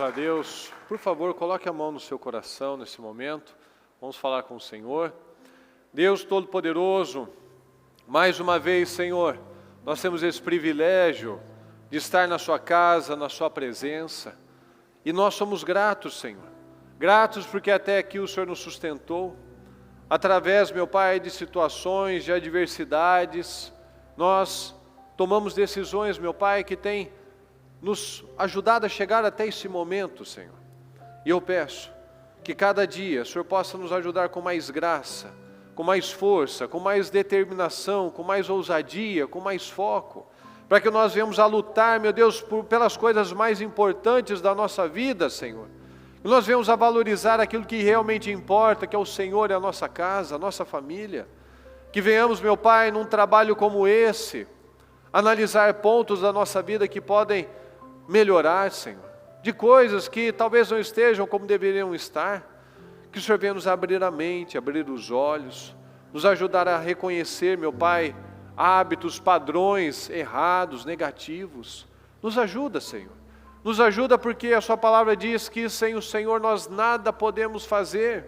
a Deus. Por favor, coloque a mão no seu coração nesse momento. Vamos falar com o Senhor. Deus Todo-Poderoso, mais uma vez, Senhor, nós temos esse privilégio de estar na sua casa, na sua presença. E nós somos gratos, Senhor. Gratos porque até aqui o Senhor nos sustentou. Através, meu Pai, de situações, de adversidades, nós tomamos decisões, meu Pai, que tem nos ajudado a chegar até esse momento, Senhor. E eu peço que cada dia o Senhor possa nos ajudar com mais graça, com mais força, com mais determinação, com mais ousadia, com mais foco, para que nós venhamos a lutar, meu Deus, pelas coisas mais importantes da nossa vida, Senhor. E nós venhamos a valorizar aquilo que realmente importa, que é o Senhor e a nossa casa, a nossa família. Que venhamos, meu Pai, num trabalho como esse, analisar pontos da nossa vida que podem melhorar, Senhor, de coisas que talvez não estejam como deveriam estar. Que o Senhor venha nos abrir a mente, abrir os olhos, nos ajudar a reconhecer, meu Pai, hábitos, padrões errados, negativos. Nos ajuda, Senhor. Nos ajuda porque a sua palavra diz que sem o Senhor nós nada podemos fazer.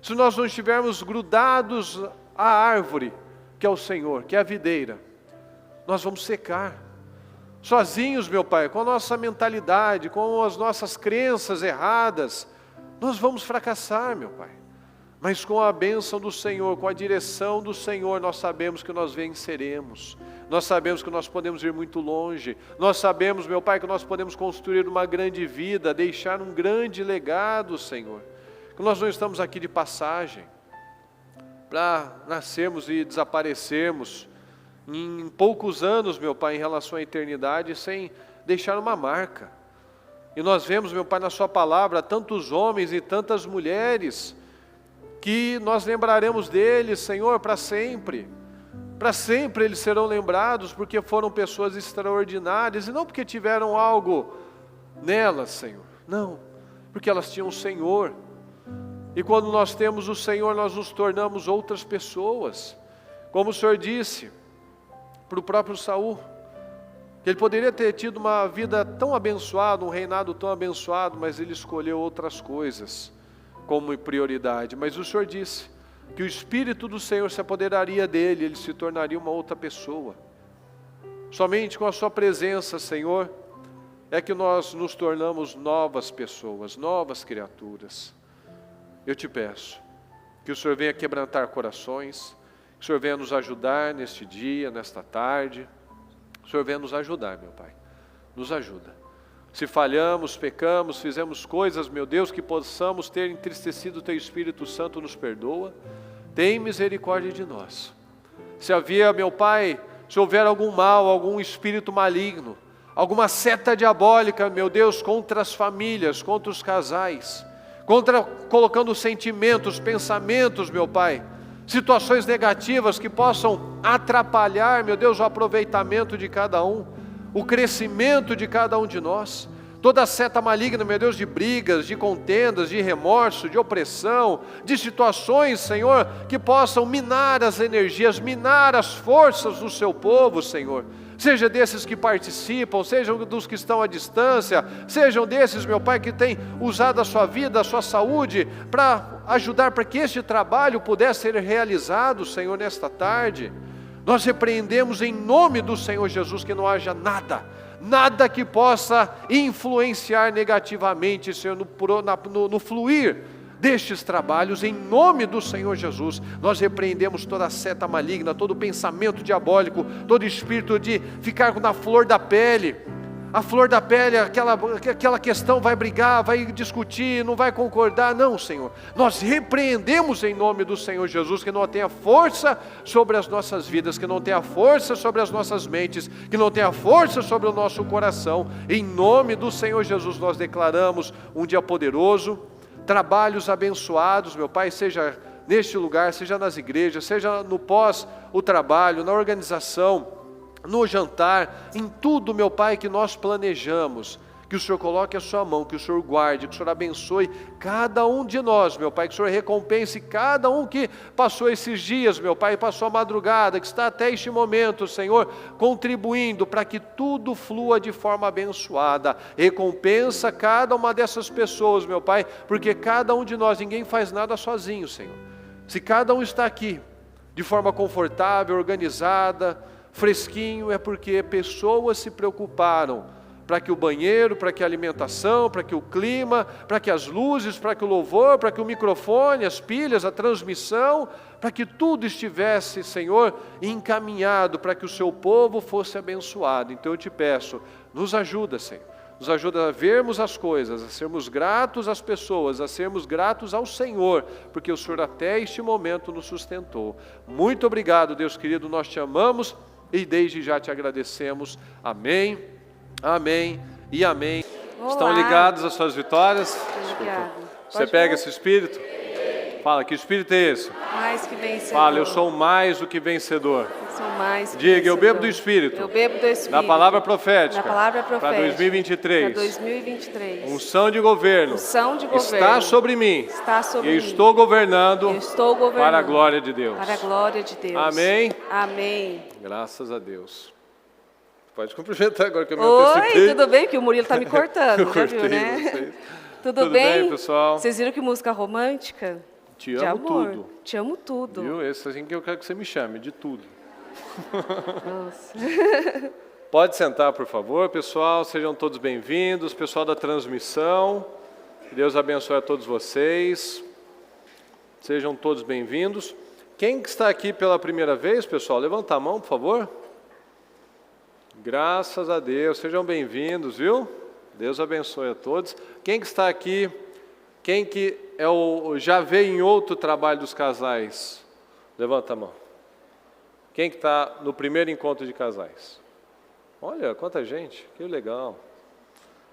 Se nós não estivermos grudados à árvore, que é o Senhor, que é a videira, nós vamos secar. Sozinhos, meu Pai, com a nossa mentalidade, com as nossas crenças erradas, nós vamos fracassar, meu Pai. Mas com a bênção do Senhor, com a direção do Senhor, nós sabemos que nós venceremos. Nós sabemos que nós podemos ir muito longe. Nós sabemos, meu Pai, que nós podemos construir uma grande vida, deixar um grande legado, Senhor. Que nós não estamos aqui de passagem, para nascermos e desaparecermos em poucos anos, meu Pai, em relação à eternidade, sem deixar uma marca. E nós vemos, meu Pai, na sua palavra, tantos homens e tantas mulheres, que nós lembraremos deles, Senhor, para sempre. Para sempre eles serão lembrados, porque foram pessoas extraordinárias, e não porque tiveram algo nelas, Senhor. Não, porque elas tinham o Senhor. E quando nós temos o Senhor, nós nos tornamos outras pessoas. Como o Senhor disse para o próprio Saul, que ele poderia ter tido uma vida tão abençoada, um reinado tão abençoado, mas ele escolheu outras coisas como prioridade. Mas o Senhor disse que o Espírito do Senhor se apoderaria dele, ele se tornaria uma outra pessoa. Somente com a sua presença, Senhor, é que nós nos tornamos novas pessoas, novas criaturas. Eu te peço que o Senhor venha quebrantar corações, que o Senhor venha nos ajudar neste dia, nesta tarde. O Senhor venha nos ajudar, meu Pai. Nos ajuda. Se falhamos, pecamos, fizemos coisas, meu Deus, que possamos ter entristecido o Teu Espírito Santo, nos perdoa. Tem misericórdia de nós. Se havia, meu Pai, se houver algum mal, algum espírito maligno, alguma seta diabólica, meu Deus, contra as famílias, contra os casais, colocando sentimentos, pensamentos, meu Pai, situações negativas que possam atrapalhar, meu Deus, o aproveitamento de cada um, o crescimento de cada um de nós. Toda seta maligna, meu Deus, de brigas, de contendas, de remorso, de opressão, de situações, Senhor, que possam minar as energias, minar as forças do seu povo, Senhor. Seja desses que participam, sejam dos que estão à distância, sejam desses, meu Pai, que têm usado a sua vida, a sua saúde, para ajudar para que este trabalho pudesse ser realizado, Senhor, nesta tarde. Nós repreendemos em nome do Senhor Jesus que não haja nada que possa influenciar negativamente, Senhor, no fluir destes trabalhos. Em nome do Senhor Jesus, nós repreendemos toda seta maligna, todo pensamento diabólico, todo espírito de ficar na flor da pele. A flor da pele, aquela questão, vai brigar, vai discutir, não vai concordar. Não, Senhor, nós repreendemos em nome do Senhor Jesus, que não tenha força sobre as nossas vidas, que não tenha força sobre as nossas mentes, que não tenha força sobre o nosso coração. Em nome do Senhor Jesus, nós declaramos um dia poderoso, trabalhos abençoados, meu Pai, seja neste lugar, seja nas igrejas, seja no pós o trabalho, na organização, no jantar, em tudo, meu Pai, que nós planejamos. Que o Senhor coloque a sua mão, que o Senhor guarde, que o Senhor abençoe cada um de nós, meu Pai, que o Senhor recompense cada um que passou esses dias, meu Pai, passou a madrugada, que está até este momento, Senhor, contribuindo para que tudo flua de forma abençoada. Recompensa cada uma dessas pessoas, meu Pai, porque cada um de nós, ninguém faz nada sozinho, Senhor. Se cada um está aqui de forma confortável, organizada, fresquinho, é porque pessoas se preocuparam para que o banheiro, para que a alimentação, para que o clima, para que as luzes, para que o louvor, para que o microfone, as pilhas, a transmissão, para que tudo estivesse, Senhor, encaminhado para que o seu povo fosse abençoado. Então eu te peço, nos ajuda, Senhor. Nos ajuda a vermos as coisas, a sermos gratos às pessoas, a sermos gratos ao Senhor, porque o Senhor até este momento nos sustentou. Muito obrigado, Deus querido, nós te amamos e desde já te agradecemos. Amém. Amém e amém. Olá. Estão ligados às suas vitórias? Obrigado. Você pega esse espírito? Fala, que espírito é esse? Mais que vencedor. Fala, eu sou mais do que vencedor. Eu sou mais que Diga, vencedor. eu bebo do espírito. Eu bebo do espírito. Da palavra profética. Da palavra profética. Para 2023. Para 2023. Unção de governo. Unção de governo. Está sobre mim. Está sobre eu mim. estou governando. Eu estou governando. Para a glória de Deus. Para a glória de Deus. Amém. Amém. Graças a Deus. Pode cumprimentar agora que eu me Oi, antecipei. tudo bem? Que o Murilo está me cortando, Eu já cortei viu, né? vocês. Tudo bem? Bem, pessoal? Vocês viram que música romântica? Te De amo amor. tudo. Te amo tudo. Viu? Esse é assim que eu quero que você me chame, de tudo. Nossa. Pode sentar, por favor, pessoal. Sejam todos bem-vindos. Pessoal da transmissão, que Deus abençoe a todos vocês. Sejam todos bem-vindos. Quem está aqui pela primeira vez, pessoal? Levanta a mão, por favor. Graças a Deus. Sejam bem-vindos, viu? Deus abençoe a todos. Quem que está aqui? Quem que já veio em outro trabalho dos casais? Levanta a mão. Quem que está no primeiro encontro de casais? Olha, quanta gente, que legal.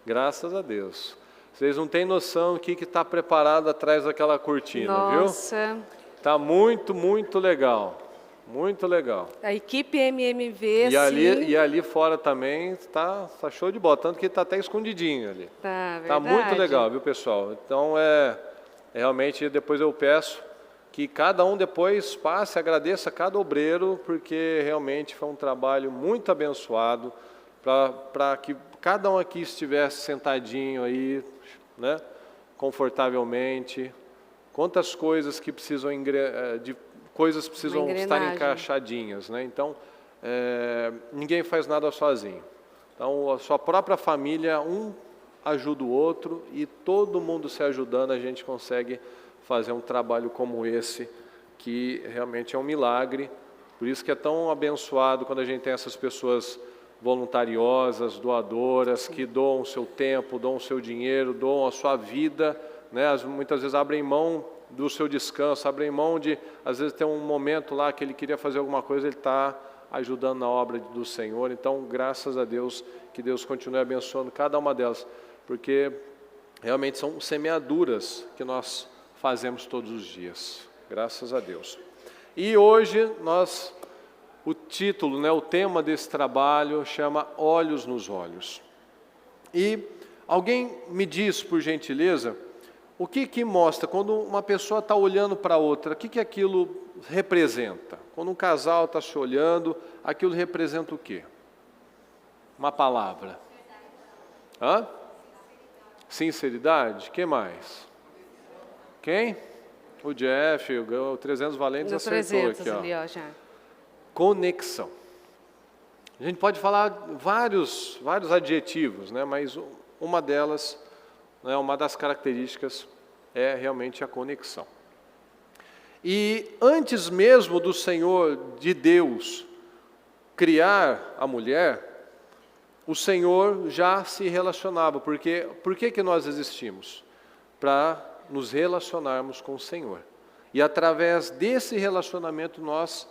Graças a Deus. Vocês não têm noção do que está preparado atrás daquela cortina, viu? Nossa. Está muito, muito legal. Muito legal. A equipe MMV, E assim... ali fora também está show de bola, tanto que está até escondidinho ali. Tá, Está muito legal, viu, pessoal? Então, realmente, depois eu peço que cada um depois passe, agradeça a cada obreiro, porque realmente foi um trabalho muito abençoado, para que cada um aqui estivesse sentadinho aí, né, confortavelmente. Quantas coisas que precisam estar encaixadinhas, né? Então, ninguém faz nada sozinho. Então, a sua própria família, um ajuda o outro e todo mundo se ajudando, a gente consegue fazer um trabalho como esse, que realmente é um milagre. Por isso que é tão abençoado quando a gente tem essas pessoas voluntariosas, doadoras, que doam o seu tempo, doam o seu dinheiro, doam a sua vida, né? Muitas vezes abrem mão do seu descanso, abrem mão de, às vezes tem um momento lá que ele queria fazer alguma coisa, ele está ajudando na obra do Senhor. Então, graças a Deus, que Deus continue abençoando cada uma delas, porque realmente são semeaduras que nós fazemos todos os dias, graças a Deus. E hoje o título, né, o tema desse trabalho chama Olhos nos Olhos. E alguém me diz, por gentileza, o que mostra quando uma pessoa está olhando para outra, o que aquilo representa? Quando um casal está se olhando, aquilo representa o quê? Uma palavra. Hã? Sinceridade? O que mais? Quem? O Jeff, o 300 Valentes acertou aqui, ó. Ali, ó, já. Conexão. A gente pode falar vários adjetivos, né? Mas uma delas, né, uma das características é realmente a conexão. E antes mesmo do Senhor, de Deus, criar a mulher, o Senhor já se relacionava. Porque por que nós existimos? Para nos relacionarmos com o Senhor. E através desse relacionamento nós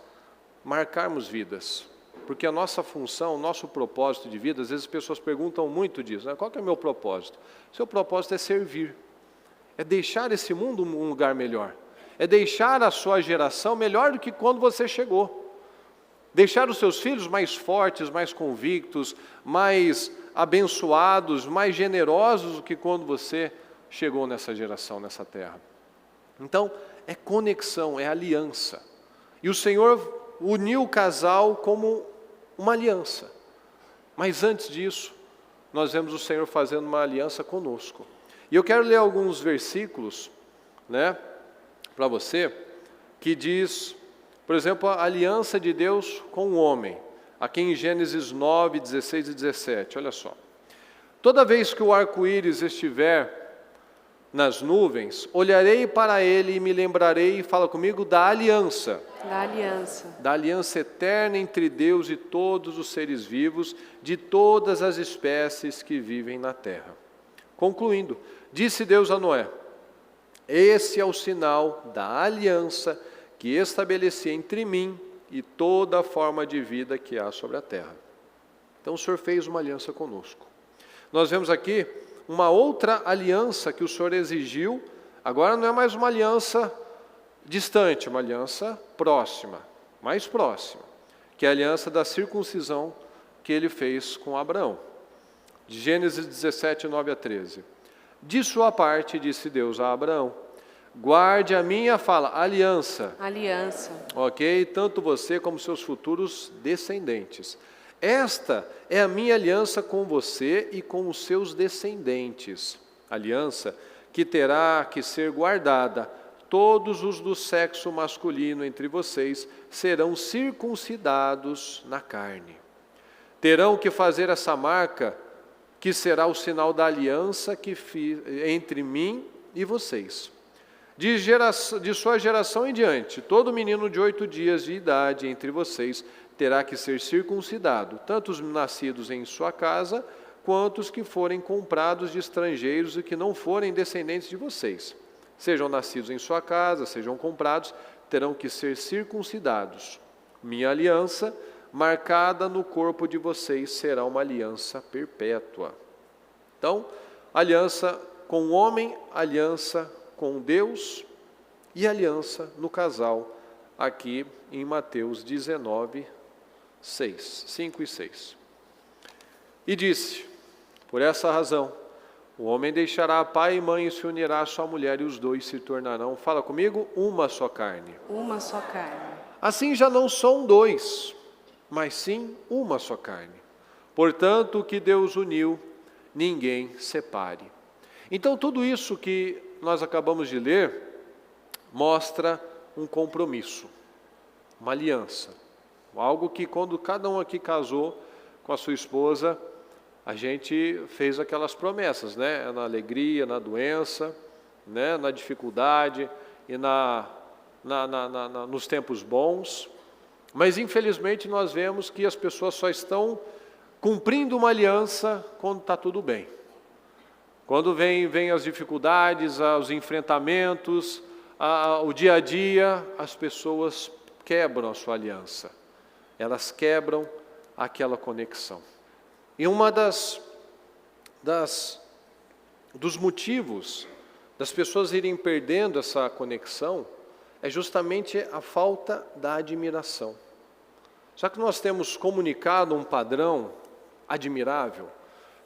marcarmos vidas. Porque a nossa função, o nosso propósito de vida, às vezes as pessoas perguntam muito disso, né? Qual que é o meu propósito? Seu propósito é servir. É deixar esse mundo um lugar melhor. É deixar a sua geração melhor do que quando você chegou. Deixar os seus filhos mais fortes, mais convictos, mais abençoados, mais generosos do que quando você chegou nessa geração, nessa terra. Então, é conexão, é aliança. E o Senhor uniu o casal como uma aliança. Mas antes disso, nós vemos o Senhor fazendo uma aliança conosco. E eu quero ler alguns versículos, para você, que diz, por exemplo, a aliança de Deus com o homem. Aqui em Gênesis 9, 16 e 17, olha só. Toda vez que o arco-íris estiver nas nuvens, olharei para ele e me lembrarei, fala comigo, da aliança. Da aliança. Da aliança eterna entre Deus e todos os seres vivos, de todas as espécies que vivem na terra. Concluindo, disse Deus a Noé, esse é o sinal da aliança que estabeleci entre mim e toda a forma de vida que há sobre a terra. Então o Senhor fez uma aliança conosco. Nós vemos aqui uma outra aliança que o Senhor exigiu, agora não é mais uma aliança distante, uma aliança próxima, mais próxima, que é a aliança da circuncisão que ele fez com Abraão. De Gênesis 17, 9 a 13. De sua parte, disse Deus a Abraão, guarde a minha, aliança. Aliança. Ok? Tanto você como seus futuros descendentes. Esta é a minha aliança com você e com os seus descendentes. Aliança que terá que ser guardada. Todos os do sexo masculino entre vocês serão circuncidados na carne. Terão que fazer essa marca, que será o sinal da aliança que fiz entre mim e vocês. De sua geração em diante, todo menino de 8 dias de idade entre vocês terá que ser circuncidado, tanto os nascidos em sua casa, quanto os que forem comprados de estrangeiros e que não forem descendentes de vocês. Sejam nascidos em sua casa, sejam comprados, terão que ser circuncidados. Minha aliança, marcada no corpo de vocês, será uma aliança perpétua. Então, aliança com o homem, aliança com Deus e aliança no casal, aqui em Mateus 19, 5 e 6. E disse, por essa razão, o homem deixará pai e mãe e se unirá à sua mulher e os dois se tornarão, fala comigo, uma só carne. Uma só carne. Assim já não são dois, mas sim uma só carne. Portanto, o que Deus uniu, ninguém separe. Então, tudo isso que nós acabamos de ler, mostra um compromisso, uma aliança. Algo que quando cada um aqui casou com a sua esposa, a gente fez aquelas promessas, na alegria, na doença, na dificuldade e nos tempos bons. Mas infelizmente nós vemos que as pessoas só estão cumprindo uma aliança quando está tudo bem. Quando vem as dificuldades, os enfrentamentos, o dia a dia, as pessoas quebram a sua aliança. Elas quebram aquela conexão. E uma dos motivos das pessoas irem perdendo essa conexão é justamente a falta da admiração. Só que nós temos comunicado um padrão admirável,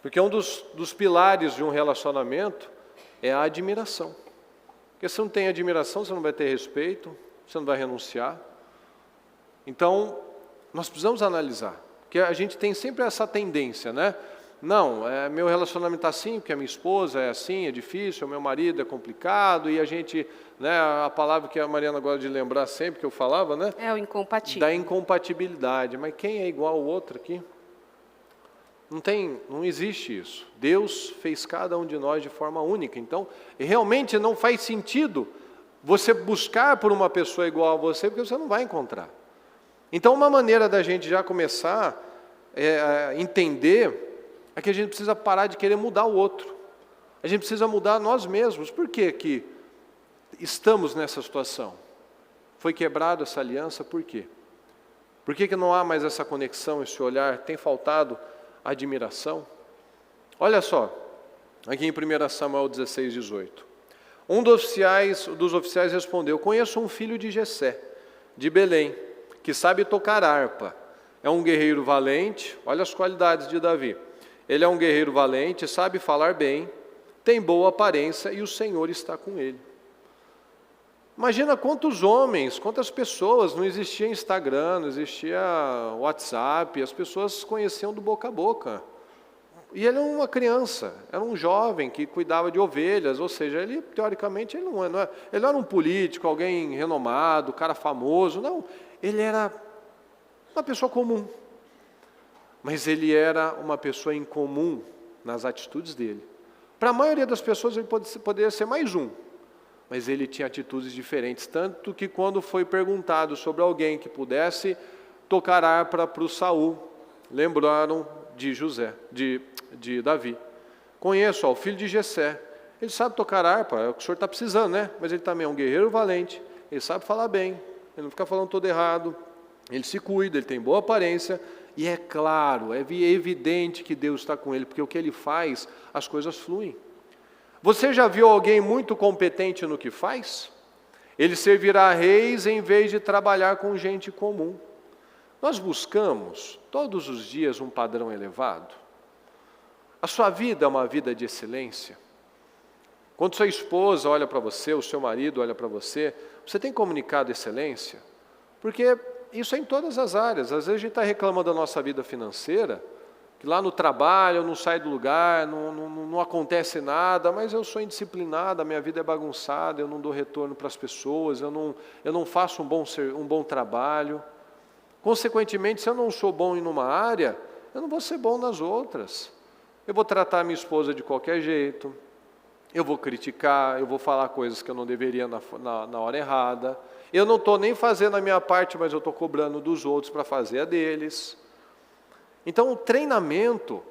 porque um dos pilares de um relacionamento é a admiração. Porque se não tem admiração, você não vai ter respeito, você não vai renunciar. Então, nós precisamos analisar, porque a gente tem sempre essa tendência, Não, meu relacionamento está assim, porque a minha esposa é assim, é difícil, o meu marido é complicado, e a gente, a palavra que a Mariana gosta de lembrar sempre, que eu falava, É o incompatível. Da incompatibilidade. Mas quem é igual ao outro aqui? Não existe isso. Deus fez cada um de nós de forma única. Então, realmente não faz sentido você buscar por uma pessoa igual a você, porque você não vai encontrar. Então, uma maneira da gente já começar a entender é que a gente precisa parar de querer mudar o outro. A gente precisa mudar nós mesmos. Por que estamos nessa situação? Foi quebrada essa aliança, por quê? Por que não há mais essa conexão, esse olhar? Tem faltado admiração? Olha só, aqui em 1 Samuel 16, 18. Um dos oficiais respondeu, conheço um filho de Jessé, de Belém, que sabe tocar harpa. É um guerreiro valente, olha as qualidades de Davi. ele é um guerreiro valente, sabe falar bem, tem boa aparência e o Senhor está com ele. Imagina quantos homens, quantas pessoas, não existia Instagram, não existia WhatsApp, as pessoas se conheciam do boca a boca. E ele era uma criança, era um jovem que cuidava de ovelhas, ou seja, ele teoricamente ele não era um político, alguém renomado, cara famoso, não. Ele era uma pessoa comum, mas ele era uma pessoa incomum nas atitudes dele. Para a maioria das pessoas ele poderia ser mais um, mas ele tinha atitudes diferentes, tanto que quando foi perguntado sobre alguém que pudesse tocar harpa para o Saul, lembraram de José, de Davi. Conheço, o filho de Jessé, ele sabe tocar harpa, é o que o senhor está precisando, né? Mas ele também é um guerreiro valente, ele sabe falar bem, ele não fica falando todo errado, ele se cuida, ele tem boa aparência, e é claro, é evidente que Deus está com ele, porque o que ele faz, as coisas fluem. Você já viu alguém muito competente no que faz? Ele servirá a reis em vez de trabalhar com gente comum. Nós buscamos todos os dias um padrão elevado. A sua vida é uma vida de excelência. Quando sua esposa olha para você, o seu marido olha para você, você tem comunicado excelência? Porque isso é em todas as áreas. Às vezes a gente está reclamando da nossa vida financeira, que lá no trabalho eu não saio do lugar, não acontece nada, mas eu sou indisciplinado, a minha vida é bagunçada, eu não dou retorno para as pessoas, eu não faço um bom trabalho. Consequentemente, se eu não sou bom em uma área, eu não vou ser bom nas outras. Eu vou tratar a minha esposa de qualquer jeito, eu vou criticar, eu vou falar coisas que eu não deveria na hora errada. Eu não estou nem fazendo a minha parte, mas eu estou cobrando dos outros para fazer a deles. Então, o treinamento,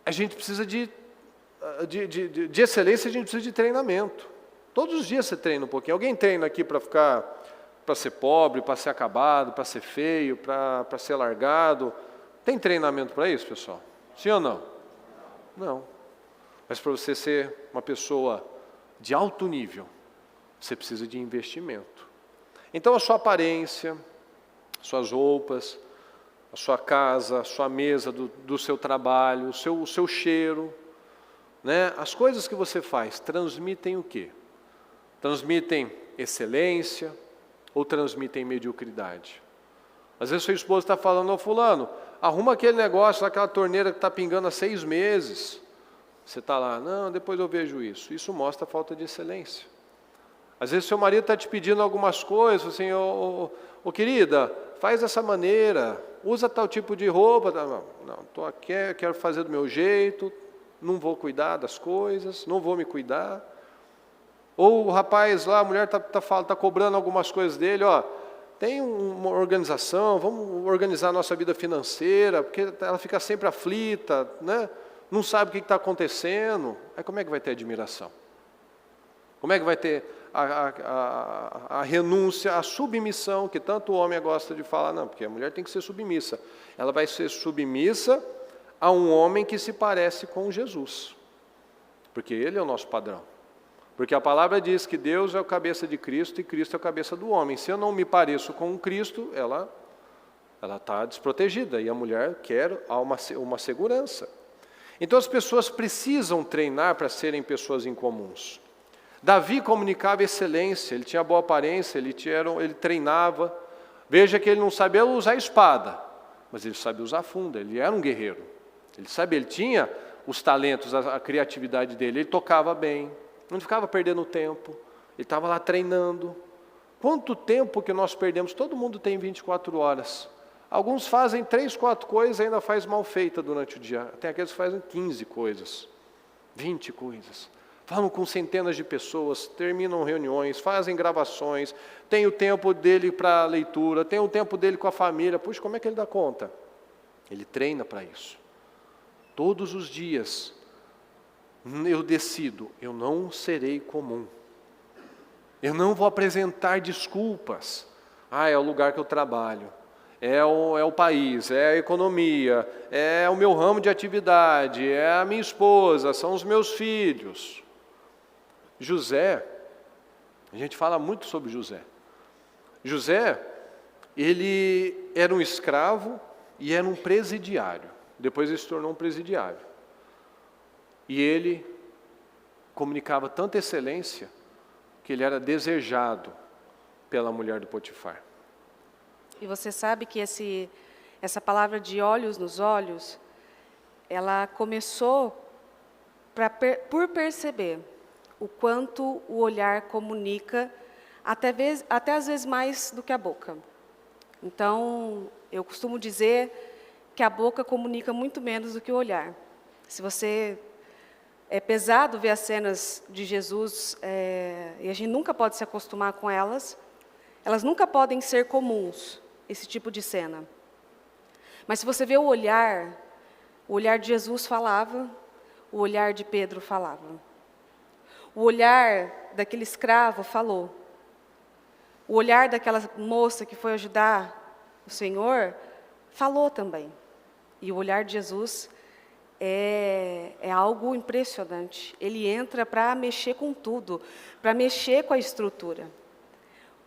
a gente precisa de excelência, a gente precisa de treinamento. Todos os dias você treina um pouquinho. Alguém treina aqui para ser pobre, para ser acabado, para ser feio, para ser largado? Tem treinamento para isso, pessoal? Sim ou não? Não. Mas para você ser uma pessoa de alto nível, você precisa de investimento. Então a sua aparência, suas roupas, a sua casa, a sua mesa do seu trabalho, o seu cheiro, né? As coisas que você faz transmitem o quê? Transmitem excelência ou transmitem mediocridade? Às vezes sua esposa está falando, fulano, arruma aquele negócio, aquela torneira que está pingando há 6 meses. Você está lá, não, depois eu vejo isso. Isso mostra a falta de excelência. Às vezes seu marido está te pedindo algumas coisas, assim, querida, faz dessa maneira, usa tal tipo de roupa. Não, estou aqui, quero fazer do meu jeito, não vou cuidar das coisas, não vou me cuidar. Ou o rapaz lá, a mulher está cobrando algumas coisas dele, tem uma organização, vamos organizar a nossa vida financeira, porque ela fica sempre aflita, né? Não sabe o que está acontecendo. Aí como é que vai ter admiração? Como é que vai ter a renúncia, a submissão, que tanto o homem gosta de falar? Não, porque a mulher tem que ser submissa. Ela vai ser submissa a um homem que se parece com Jesus, porque ele é o nosso padrão. Porque a palavra diz que Deus é o cabeça de Cristo e Cristo é o cabeça do homem. Se eu não me pareço com Cristo, ela está desprotegida, e a mulher quer uma segurança. Então as pessoas precisam treinar para serem pessoas incomuns. Davi comunicava excelência, ele tinha boa aparência, ele treinava. Veja que ele não sabia usar espada, mas ele sabia usar funda, ele era um guerreiro. Ele tinha os talentos, a criatividade dele, ele tocava bem, não ficava perdendo tempo, ele estava lá treinando. Quanto tempo que nós perdemos? Todo mundo tem 24 horas. Alguns fazem 3, 4 coisas e ainda faz mal feita durante o dia. Tem aqueles que fazem 15 coisas, 20 coisas. Falam com centenas de pessoas, terminam reuniões, fazem gravações, tem o tempo dele para leitura, tem o tempo dele com a família. Puxa, como é que ele dá conta? Ele treina para isso. Todos os dias eu decido, eu não serei comum. Eu não vou apresentar desculpas. É o lugar que eu trabalho. É o país, é a economia, é o meu ramo de atividade, é a minha esposa, são os meus filhos. José, a gente fala muito sobre José. José, ele era um escravo e era um presidiário. Depois ele se tornou um presidiário. E ele comunicava tanta excelência que ele era desejado pela mulher do Potifar. E você sabe que essa palavra de olhos nos olhos, ela começou por perceber o quanto o olhar comunica, até às vezes mais do que a boca. Então, eu costumo dizer que a boca comunica muito menos do que o olhar. Se você... É pesado ver as cenas de Jesus, e a gente nunca pode se acostumar com elas. Elas nunca podem ser comuns, esse tipo de cena. Mas se você vê o olhar de Jesus falava, o olhar de Pedro falava. O olhar daquele escravo falou. O olhar daquela moça que foi ajudar o Senhor falou também. E o olhar de Jesus é algo impressionante. Ele entra para mexer com tudo, para mexer com a estrutura.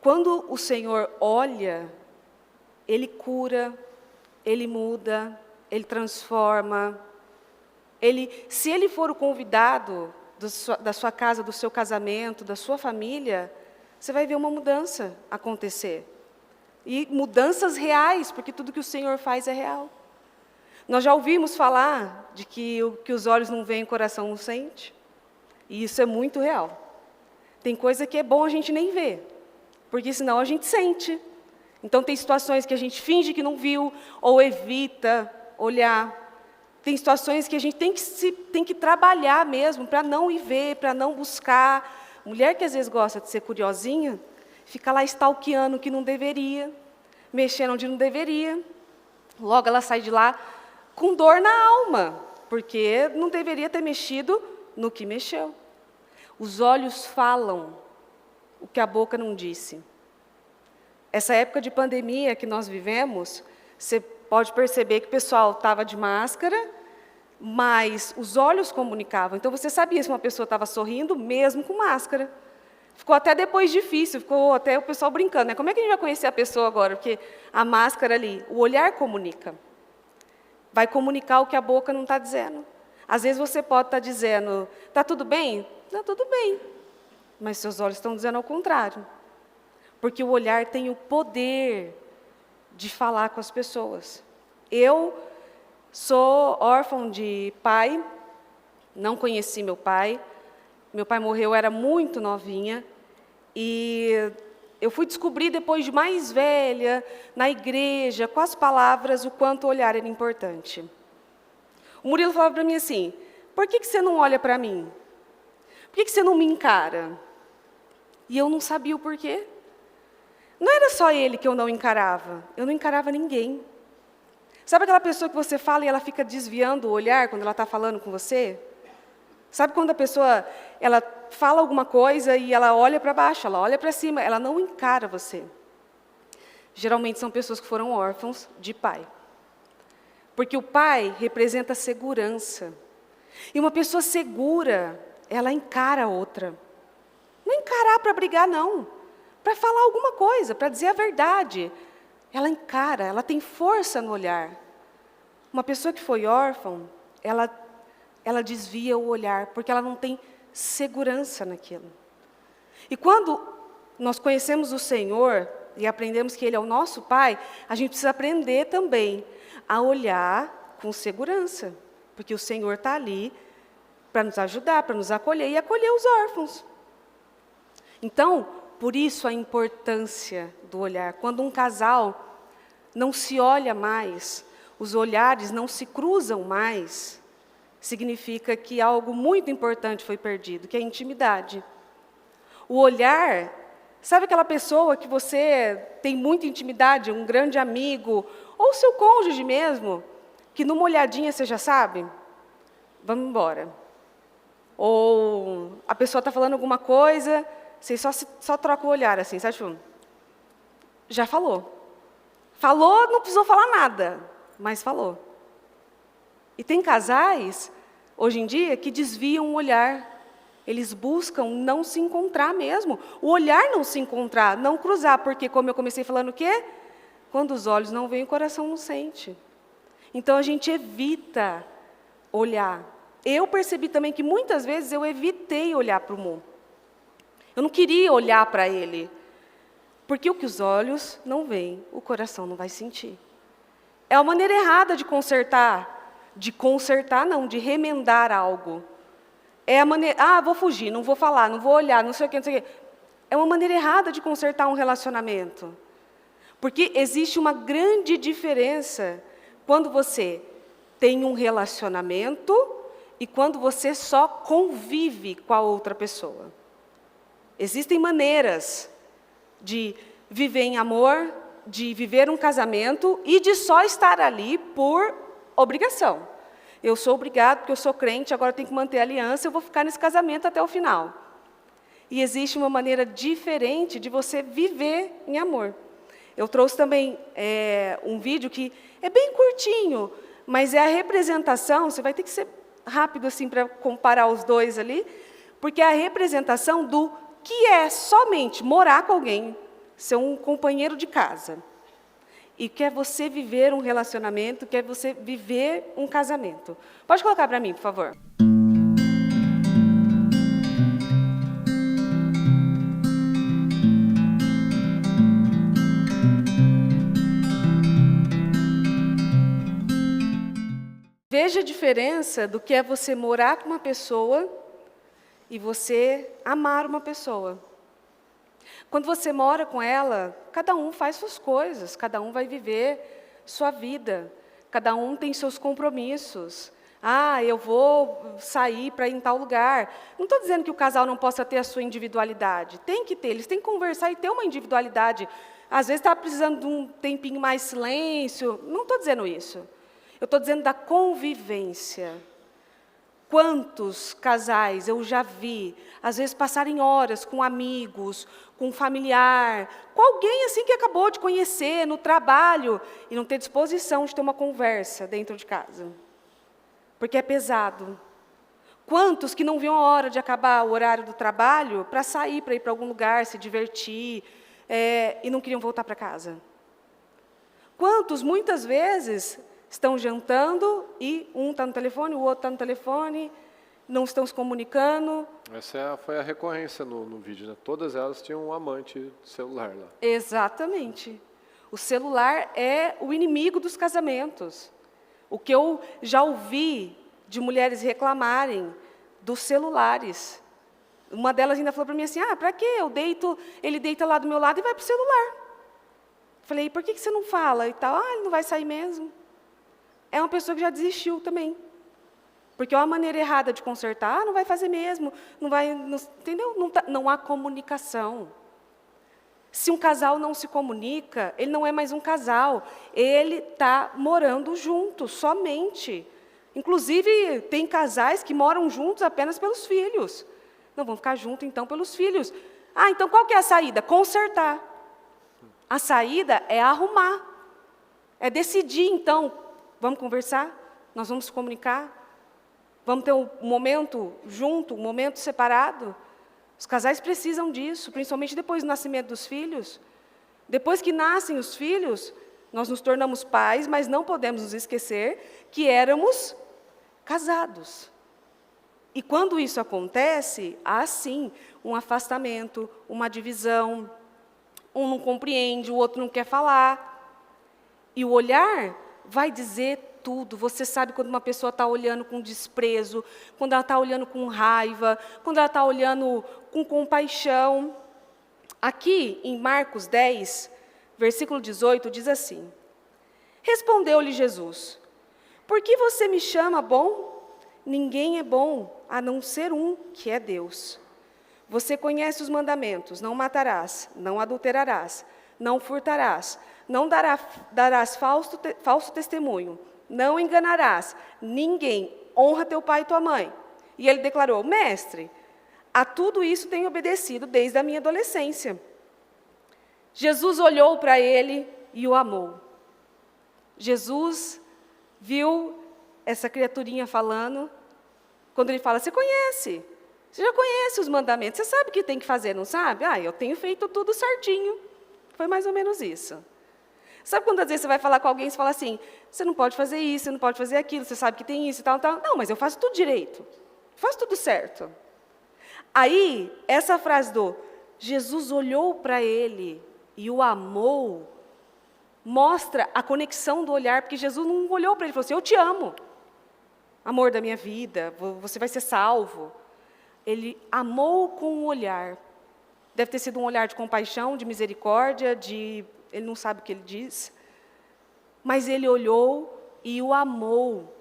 Quando o Senhor olha, Ele cura, Ele muda, Ele transforma. Se Ele for o convidado da sua casa, do seu casamento, da sua família, você vai ver uma mudança acontecer. E mudanças reais, porque tudo que o Senhor faz é real. Nós já ouvimos falar de que o que os olhos não veem, o coração não sente. E isso é muito real. Tem coisa que é bom a gente nem ver, porque senão a gente sente. Então tem situações que a gente finge que não viu, ou evita olhar. Tem situações que a gente tem que trabalhar mesmo, para não ir ver, para não buscar. Mulher que às vezes gosta de ser curiosinha, fica lá stalkeando o que não deveria, mexendo onde não deveria. Logo ela sai de lá com dor na alma, porque não deveria ter mexido no que mexeu. Os olhos falam o que a boca não disse. Essa época de pandemia que nós vivemos, você pode perceber que o pessoal estava de máscara, mas os olhos comunicavam. Então você sabia se uma pessoa estava sorrindo mesmo com máscara. Ficou até depois difícil, ficou até o pessoal brincando, né? Como é que a gente vai conhecer a pessoa agora? Porque a máscara ali, o olhar comunica. Vai comunicar o que a boca não está dizendo. Às vezes você pode estar dizendo, está tudo bem? Está tudo bem. Mas seus olhos estão dizendo ao contrário. Porque o olhar tem o poder de falar com as pessoas. Eu sou órfã de pai, não conheci meu pai. Meu pai morreu, eu era muito novinha. E eu fui descobrir depois de mais velha, na igreja, com as palavras, o quanto o olhar era importante. O Murilo falava para mim assim, por que você não olha para mim? Por que você não me encara? E eu não sabia o porquê. Não era só ele que eu não encarava ninguém. Sabe aquela pessoa que você fala e ela fica desviando o olhar quando ela está falando com você? Sabe quando a pessoa ela fala alguma coisa e ela olha para baixo, ela olha para cima, ela não encara você. Geralmente são pessoas que foram órfãos de pai. Porque o pai representa segurança. E uma pessoa segura, ela encara a outra. Não encarar para brigar, não. Para falar alguma coisa, para dizer a verdade. Ela encara, ela tem força no olhar. Uma pessoa que foi órfã, ela desvia o olhar, porque ela não tem segurança naquilo. E quando nós conhecemos o Senhor e aprendemos que Ele é o nosso Pai, a gente precisa aprender também a olhar com segurança, porque o Senhor está ali para nos ajudar, para nos acolher e acolher os órfãos. Então, por isso a importância do olhar. Quando um casal não se olha mais, os olhares não se cruzam mais, significa que algo muito importante foi perdido, que é a intimidade. O olhar, sabe aquela pessoa que você tem muita intimidade, um grande amigo, ou seu cônjuge mesmo, que numa olhadinha você já sabe? Vamos embora. Ou a pessoa está falando alguma coisa, você só troca o olhar assim, sabe? Tipo, já falou. Falou, não precisou falar nada, mas falou. E tem casais, hoje em dia, que desviam o olhar. Eles buscam não se encontrar mesmo. O olhar não se encontrar, não cruzar. Porque, como eu comecei falando o quê? Quando os olhos não veem, o coração não sente. Então a gente evita olhar. Eu percebi também que muitas vezes eu evitei olhar para o Mo. Eu não queria olhar para ele. Porque o que os olhos não veem, o coração não vai sentir. É a maneira errada de consertar. De remendar algo. É a maneira, vou fugir, não vou falar, não vou olhar, não sei o que, não sei o que. É uma maneira errada de consertar um relacionamento. Porque existe uma grande diferença quando você tem um relacionamento e quando você só convive com a outra pessoa. Existem maneiras de viver em amor, de viver um casamento e de só estar ali por obrigação. Eu sou obrigado porque eu sou crente, agora eu tenho que manter a aliança, eu vou ficar nesse casamento até o final. E existe uma maneira diferente de você viver em amor. Eu trouxe também um vídeo que é bem curtinho, mas é a representação, você vai ter que ser rápido assim para comparar os dois ali, porque é a representação do que é somente morar com alguém, ser um companheiro de casa. E quer você viver um relacionamento, quer você viver um casamento. Pode colocar para mim, por favor. Veja a diferença do que é você morar com uma pessoa e você amar uma pessoa. Quando você mora com ela, cada um faz suas coisas, cada um vai viver sua vida, cada um tem seus compromissos. Eu vou sair para ir em tal lugar. Não estou dizendo que o casal não possa ter a sua individualidade. Tem que ter, eles têm que conversar e ter uma individualidade. Às vezes está precisando de um tempinho mais silêncio. Não estou dizendo isso. Eu estou dizendo da convivência. Quantos casais eu já vi, às vezes passarem horas com amigos, com um familiar, com alguém assim que acabou de conhecer no trabalho, e não ter disposição de ter uma conversa dentro de casa. Porque é pesado. Quantos que não viam a hora de acabar o horário do trabalho para sair, para ir para algum lugar, se divertir, e não queriam voltar para casa? Quantos, muitas vezes, estão jantando e um está no telefone, o outro está no telefone, não estão se comunicando. Essa foi a recorrência no vídeo, né? Todas elas tinham um amante celular lá. Exatamente. O celular é o inimigo dos casamentos. O que eu já ouvi de mulheres reclamarem dos celulares. Uma delas ainda falou para mim assim, para quê? Ele deita lá do meu lado e vai para o celular. Falei, por que você não fala? E tal, ele não vai sair mesmo. É uma pessoa que já desistiu também. Porque é uma maneira errada de consertar, não vai fazer mesmo, não vai, entendeu? Não há comunicação. Se um casal não se comunica, ele não é mais um casal, ele está morando junto, somente. Inclusive, tem casais que moram juntos apenas pelos filhos. Não vão ficar juntos, então, pelos filhos. Então qual que é a saída? Consertar. A saída é arrumar. É decidir, então, vamos conversar? Nós vamos se comunicar? Vamos ter um momento junto, um momento separado? Os casais precisam disso, principalmente depois do nascimento dos filhos. Depois que nascem os filhos, nós nos tornamos pais, mas não podemos nos esquecer que éramos casados. E quando isso acontece, há sim um afastamento, uma divisão. Um não compreende, o outro não quer falar. E o olhar vai dizer tudo. Você sabe quando uma pessoa está olhando com desprezo, quando ela está olhando com raiva, quando ela está olhando com compaixão. Aqui, em Marcos 10, versículo 18, diz assim: Respondeu-lhe Jesus, por que você me chama bom? Ninguém é bom, a não ser um, que é Deus. Você conhece os mandamentos: não matarás, não adulterarás, não furtarás, não darás falso testemunho, não enganarás ninguém, honra teu pai e tua mãe. E ele declarou: Mestre, a tudo isso tenho obedecido desde a minha adolescência. Jesus olhou para ele e o amou. Jesus viu essa criaturinha falando, quando ele fala, você já conhece os mandamentos, você sabe o que tem que fazer, não sabe? Eu tenho feito tudo certinho. Foi mais ou menos isso. Sabe quando às vezes você vai falar com alguém e você fala assim, você não pode fazer isso, você não pode fazer aquilo, você sabe que tem isso e tal, tal. Não, mas eu faço tudo direito, faço tudo certo. Aí, essa frase do Jesus olhou para ele e o amou, mostra a conexão do olhar, porque Jesus não olhou para ele e falou assim, eu te amo, amor da minha vida, você vai ser salvo. Ele amou com o olhar. Deve ter sido um olhar de compaixão, de misericórdia, ele não sabe o que ele diz, mas ele olhou e o amou.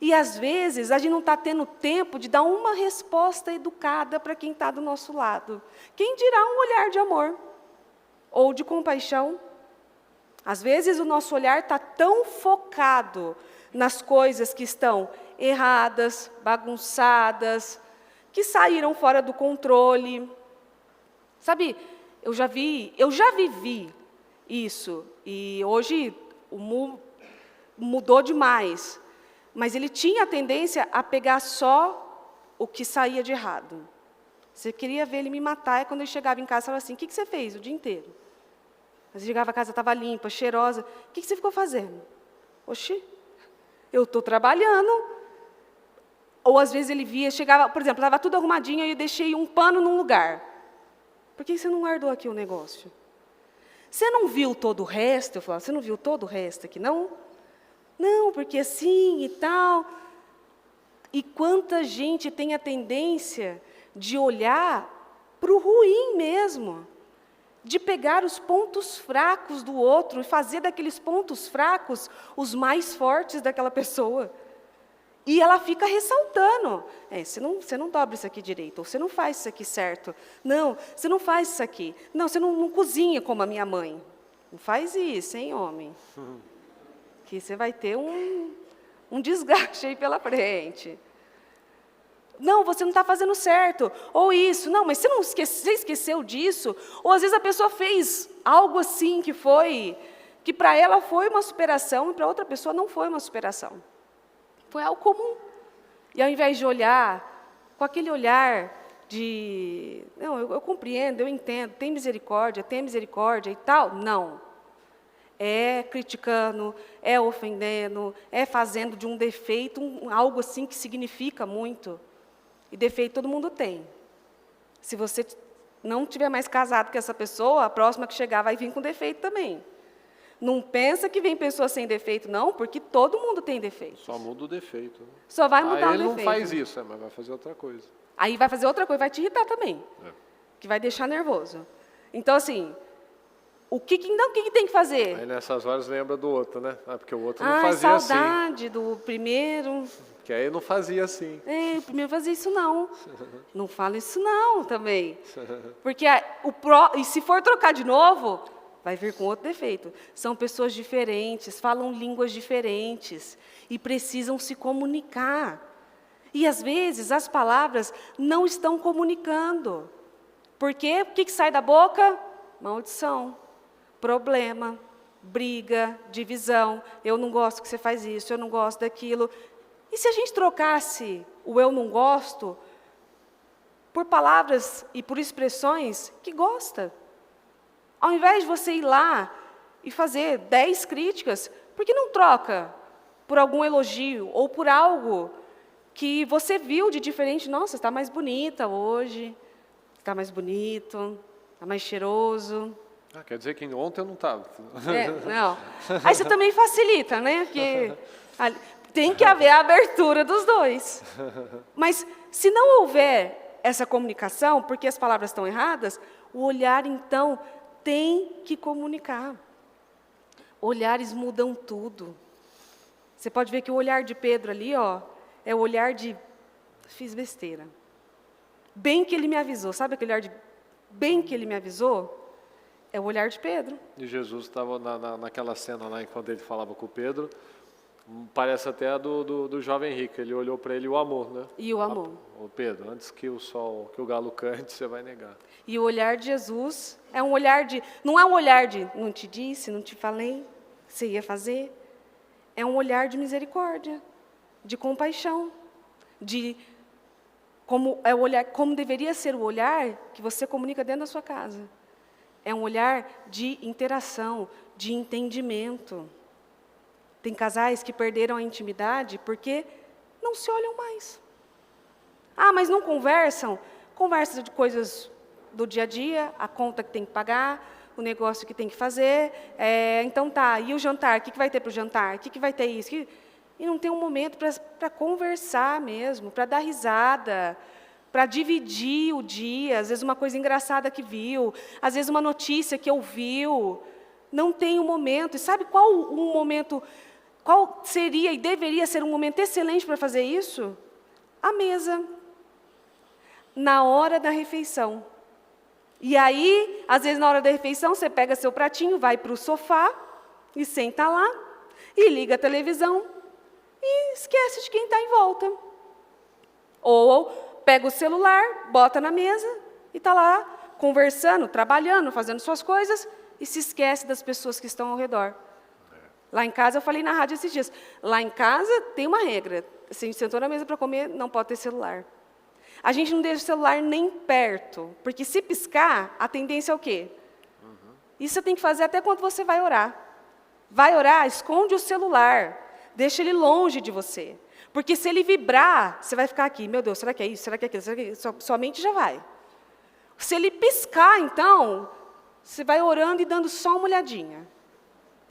E às vezes a gente não está tendo tempo de dar uma resposta educada para quem está do nosso lado. Quem dirá um olhar de amor ou de compaixão? Às vezes o nosso olhar está tão focado nas coisas que estão erradas, bagunçadas, que saíram fora do controle. Sabe, eu já vivi isso, e hoje o mundo mudou demais, mas ele tinha a tendência a pegar só o que saía de errado. Você queria ver ele me matar, e quando ele chegava em casa, falava assim, o que você fez o dia inteiro? Mas chegava a casa, estava limpa, cheirosa, o que você ficou fazendo? Oxi, eu estou trabalhando. Ou às vezes ele via, chegava, por exemplo, estava tudo arrumadinho, e eu deixei um pano num lugar. Por que você não guardou aqui o negócio? Você não viu todo o resto? Eu falava, você não viu todo o resto aqui, não? Não, porque assim e tal. E quanta gente tem a tendência de olhar para o ruim mesmo, de pegar os pontos fracos do outro e fazer daqueles pontos fracos os mais fortes daquela pessoa. E ela fica ressaltando, você não dobra isso aqui direito, ou você não faz isso aqui certo. Não, você não faz isso aqui. Não, você não cozinha como a minha mãe. Não faz isso, hein, homem? Que você vai ter um desgaste aí pela frente. Não, você não está fazendo certo. Ou isso, não, mas você esqueceu disso. Ou às vezes a pessoa fez algo assim que para ela foi uma superação, e para outra pessoa não foi uma superação. Foi algo comum. E ao invés de olhar com aquele olhar de, não, eu compreendo, eu entendo, tem misericórdia e tal, não. É criticando, é ofendendo, é fazendo de um defeito algo assim que significa muito. E defeito todo mundo tem. Se você não tiver mais casado com essa pessoa, a próxima que chegar vai vir com defeito também. Não pensa que vem pessoa sem defeito, não, porque todo mundo tem defeito. Só muda o defeito. Né? Só vai mudar o ele defeito. Não faz isso, mas vai fazer outra coisa. Aí vai fazer outra coisa, vai te irritar também. Que vai deixar nervoso. Então, assim, o que tem que fazer? Aí nessas horas lembra do outro, né? Porque o outro não fazia assim. Saudade do primeiro. Que aí não fazia assim. O primeiro fazia isso não. Não fala isso não também. Porque e se for trocar de novo, vai vir com outro defeito. São pessoas diferentes, falam línguas diferentes e precisam se comunicar. E às vezes as palavras não estão comunicando. Por quê? O que sai da boca? Maldição, problema, briga, divisão. Eu não gosto que você faz isso, eu não gosto daquilo. E se a gente trocasse o eu não gosto por palavras e por expressões que gosta? Ao invés de você ir lá e fazer 10 críticas, por que não troca por algum elogio ou por algo que você viu de diferente? Nossa, está mais bonita hoje, está mais bonito, está mais cheiroso. Quer dizer que ontem eu não estava. Não. Aí você também facilita, né? Porque tem que haver a abertura dos dois. Mas se não houver essa comunicação, porque as palavras estão erradas, o olhar, então, tem que comunicar. Olhares mudam tudo. Você pode ver que o olhar de Pedro ali, é o olhar de fiz besteira. Bem que ele me avisou. Sabe aquele olhar de bem que ele me avisou? É o olhar de Pedro. E Jesus estava naquela cena lá, quando ele falava com o Pedro, parece até a do jovem rico. Ele olhou para ele e o amor, né? E o amor. Ô Pedro, antes que o galo cante, você vai negar. E o olhar de Jesus é um olhar não é um olhar de, não te disse, não te falei, você ia fazer. É um olhar de misericórdia, de compaixão, como deveria ser o olhar que você comunica dentro da sua casa. é um olhar de interação, de entendimento. Tem casais que perderam a intimidade porque não se olham mais. Ah, mas não conversam? Conversa de coisas do dia a dia, a conta que tem que pagar, o negócio que tem que fazer. Então tá, e o jantar? O que vai ter para o jantar? O que vai ter isso? E não tem um momento para conversar mesmo, para dar risada, para dividir o dia, às vezes uma coisa engraçada que viu, às vezes uma notícia que ouviu. Não tem um momento. E sabe qual seria e deveria ser um momento excelente para fazer isso? A mesa. Na hora da refeição. E aí, às vezes na hora da refeição, você pega seu pratinho, vai para o sofá e senta lá, e liga a televisão e esquece de quem está em volta. Ou pega o celular, bota na mesa e está lá conversando, trabalhando, fazendo suas coisas e se esquece das pessoas que estão ao redor. Lá em casa, eu falei na rádio esses dias, lá em casa tem uma regra, se a gente sentou na mesa para comer, não pode ter celular. A gente não deixa o celular nem perto, porque se piscar, a tendência é o quê? Isso você tem que fazer até quando você vai orar. Vai orar, esconde o celular, deixa ele longe de você. Porque se ele vibrar, você vai ficar aqui, meu Deus, será que é isso? Será que é aquilo? Será que é isso? Sua mente já vai. Se ele piscar, então, você vai orando e dando só uma olhadinha.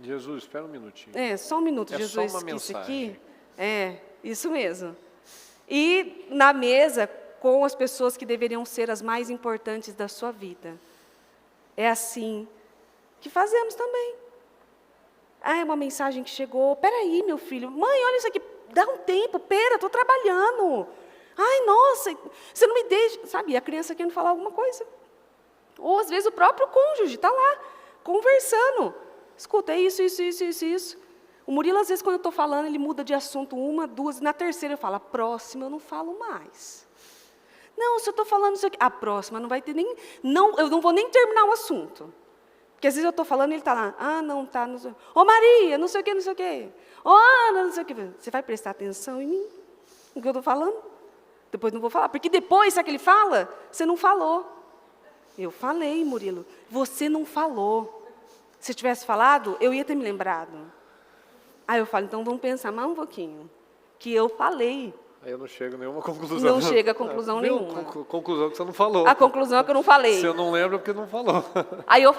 Jesus, espera um minutinho. Só um minuto, é Jesus. Só uma mensagem. Aqui, isso mesmo. E na mesa, com as pessoas que deveriam ser as mais importantes da sua vida. É assim que fazemos também. É uma mensagem que chegou, peraí, meu filho, mãe, olha isso aqui, dá um tempo, estou trabalhando. Ai, nossa, você não me deixa, sabe, a criança querendo falar alguma coisa. Ou, às vezes, o próprio cônjuge está lá, conversando. Escuta, é isso. O Murilo, às vezes, quando eu estou falando, ele muda de assunto uma, duas, e na terceira eu falo, a próxima eu não falo mais. Não, se eu estou falando isso aqui, a próxima não vai ter nem... Não, eu não vou nem terminar o assunto. Porque, às vezes, eu estou falando e ele está lá, não está, não sei... Ô, Maria, não sei o quê. Ô, Ana, não sei o quê. Você vai prestar atenção em mim? No que eu estou falando? Depois não vou falar. Porque depois, sabe o que ele fala? Você não falou. Eu falei, Murilo. Você não falou. Se eu tivesse falado, eu ia ter me lembrado. Aí eu falo, então vamos pensar mais um pouquinho. Que eu falei. Aí eu não chego a nenhuma conclusão. Não chega a conclusão nenhuma. Conclusão que você não falou. A conclusão é que eu não falei. Se eu não lembro, é porque não falou. Aí eu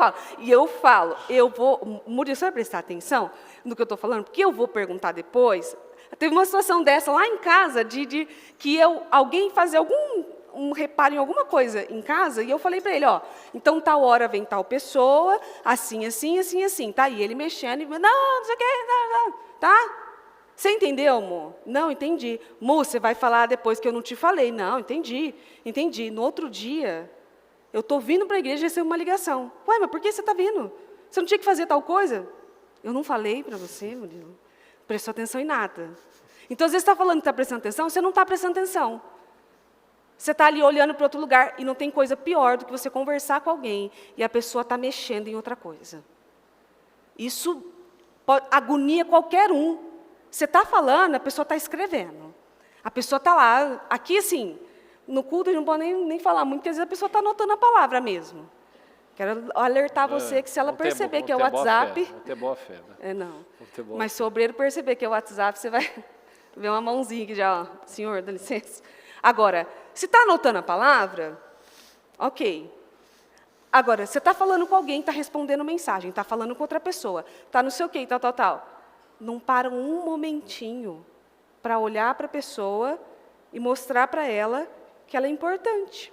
vou... Murilo, você vai prestar atenção no que eu estou falando? Porque eu vou perguntar depois. Teve uma situação dessa lá em casa, de que alguém fazia um reparo em alguma coisa em casa, e eu falei para ele, então tal hora vem tal pessoa, assim. Tá, e ele mexendo, e não sei o que, tá? Você entendeu, amor? Não, entendi. Mu, você vai falar depois que eu não te falei. Não, entendi. No outro dia, eu estou vindo para a igreja e recebo uma ligação. Ué, mas por que você está vindo? Você não tinha que fazer tal coisa? Eu não falei para você, Murilo. Prestou atenção em nada. Então, às vezes, você está falando que está prestando atenção, você não está prestando atenção. Você está ali olhando para outro lugar e não tem coisa pior do que você conversar com alguém e a pessoa está mexendo em outra coisa. Isso agonia qualquer um. Você está falando, a pessoa está escrevendo. A pessoa está lá. Aqui, assim, no culto, eu não vou nem falar muito, porque às vezes a pessoa está anotando a palavra mesmo. Quero alertar você que se ela perceber que é o WhatsApp... Vou ter boa fé, né? Não. Mas se o obreiro perceber que é o WhatsApp, você vai ver uma mãozinha aqui já, senhor, dá licença. Agora, se está anotando a palavra, ok. Agora, você está falando com alguém, está respondendo mensagem, está falando com outra pessoa, está não sei o quê, tal. Não para um momentinho para olhar para a pessoa e mostrar para ela que ela é importante.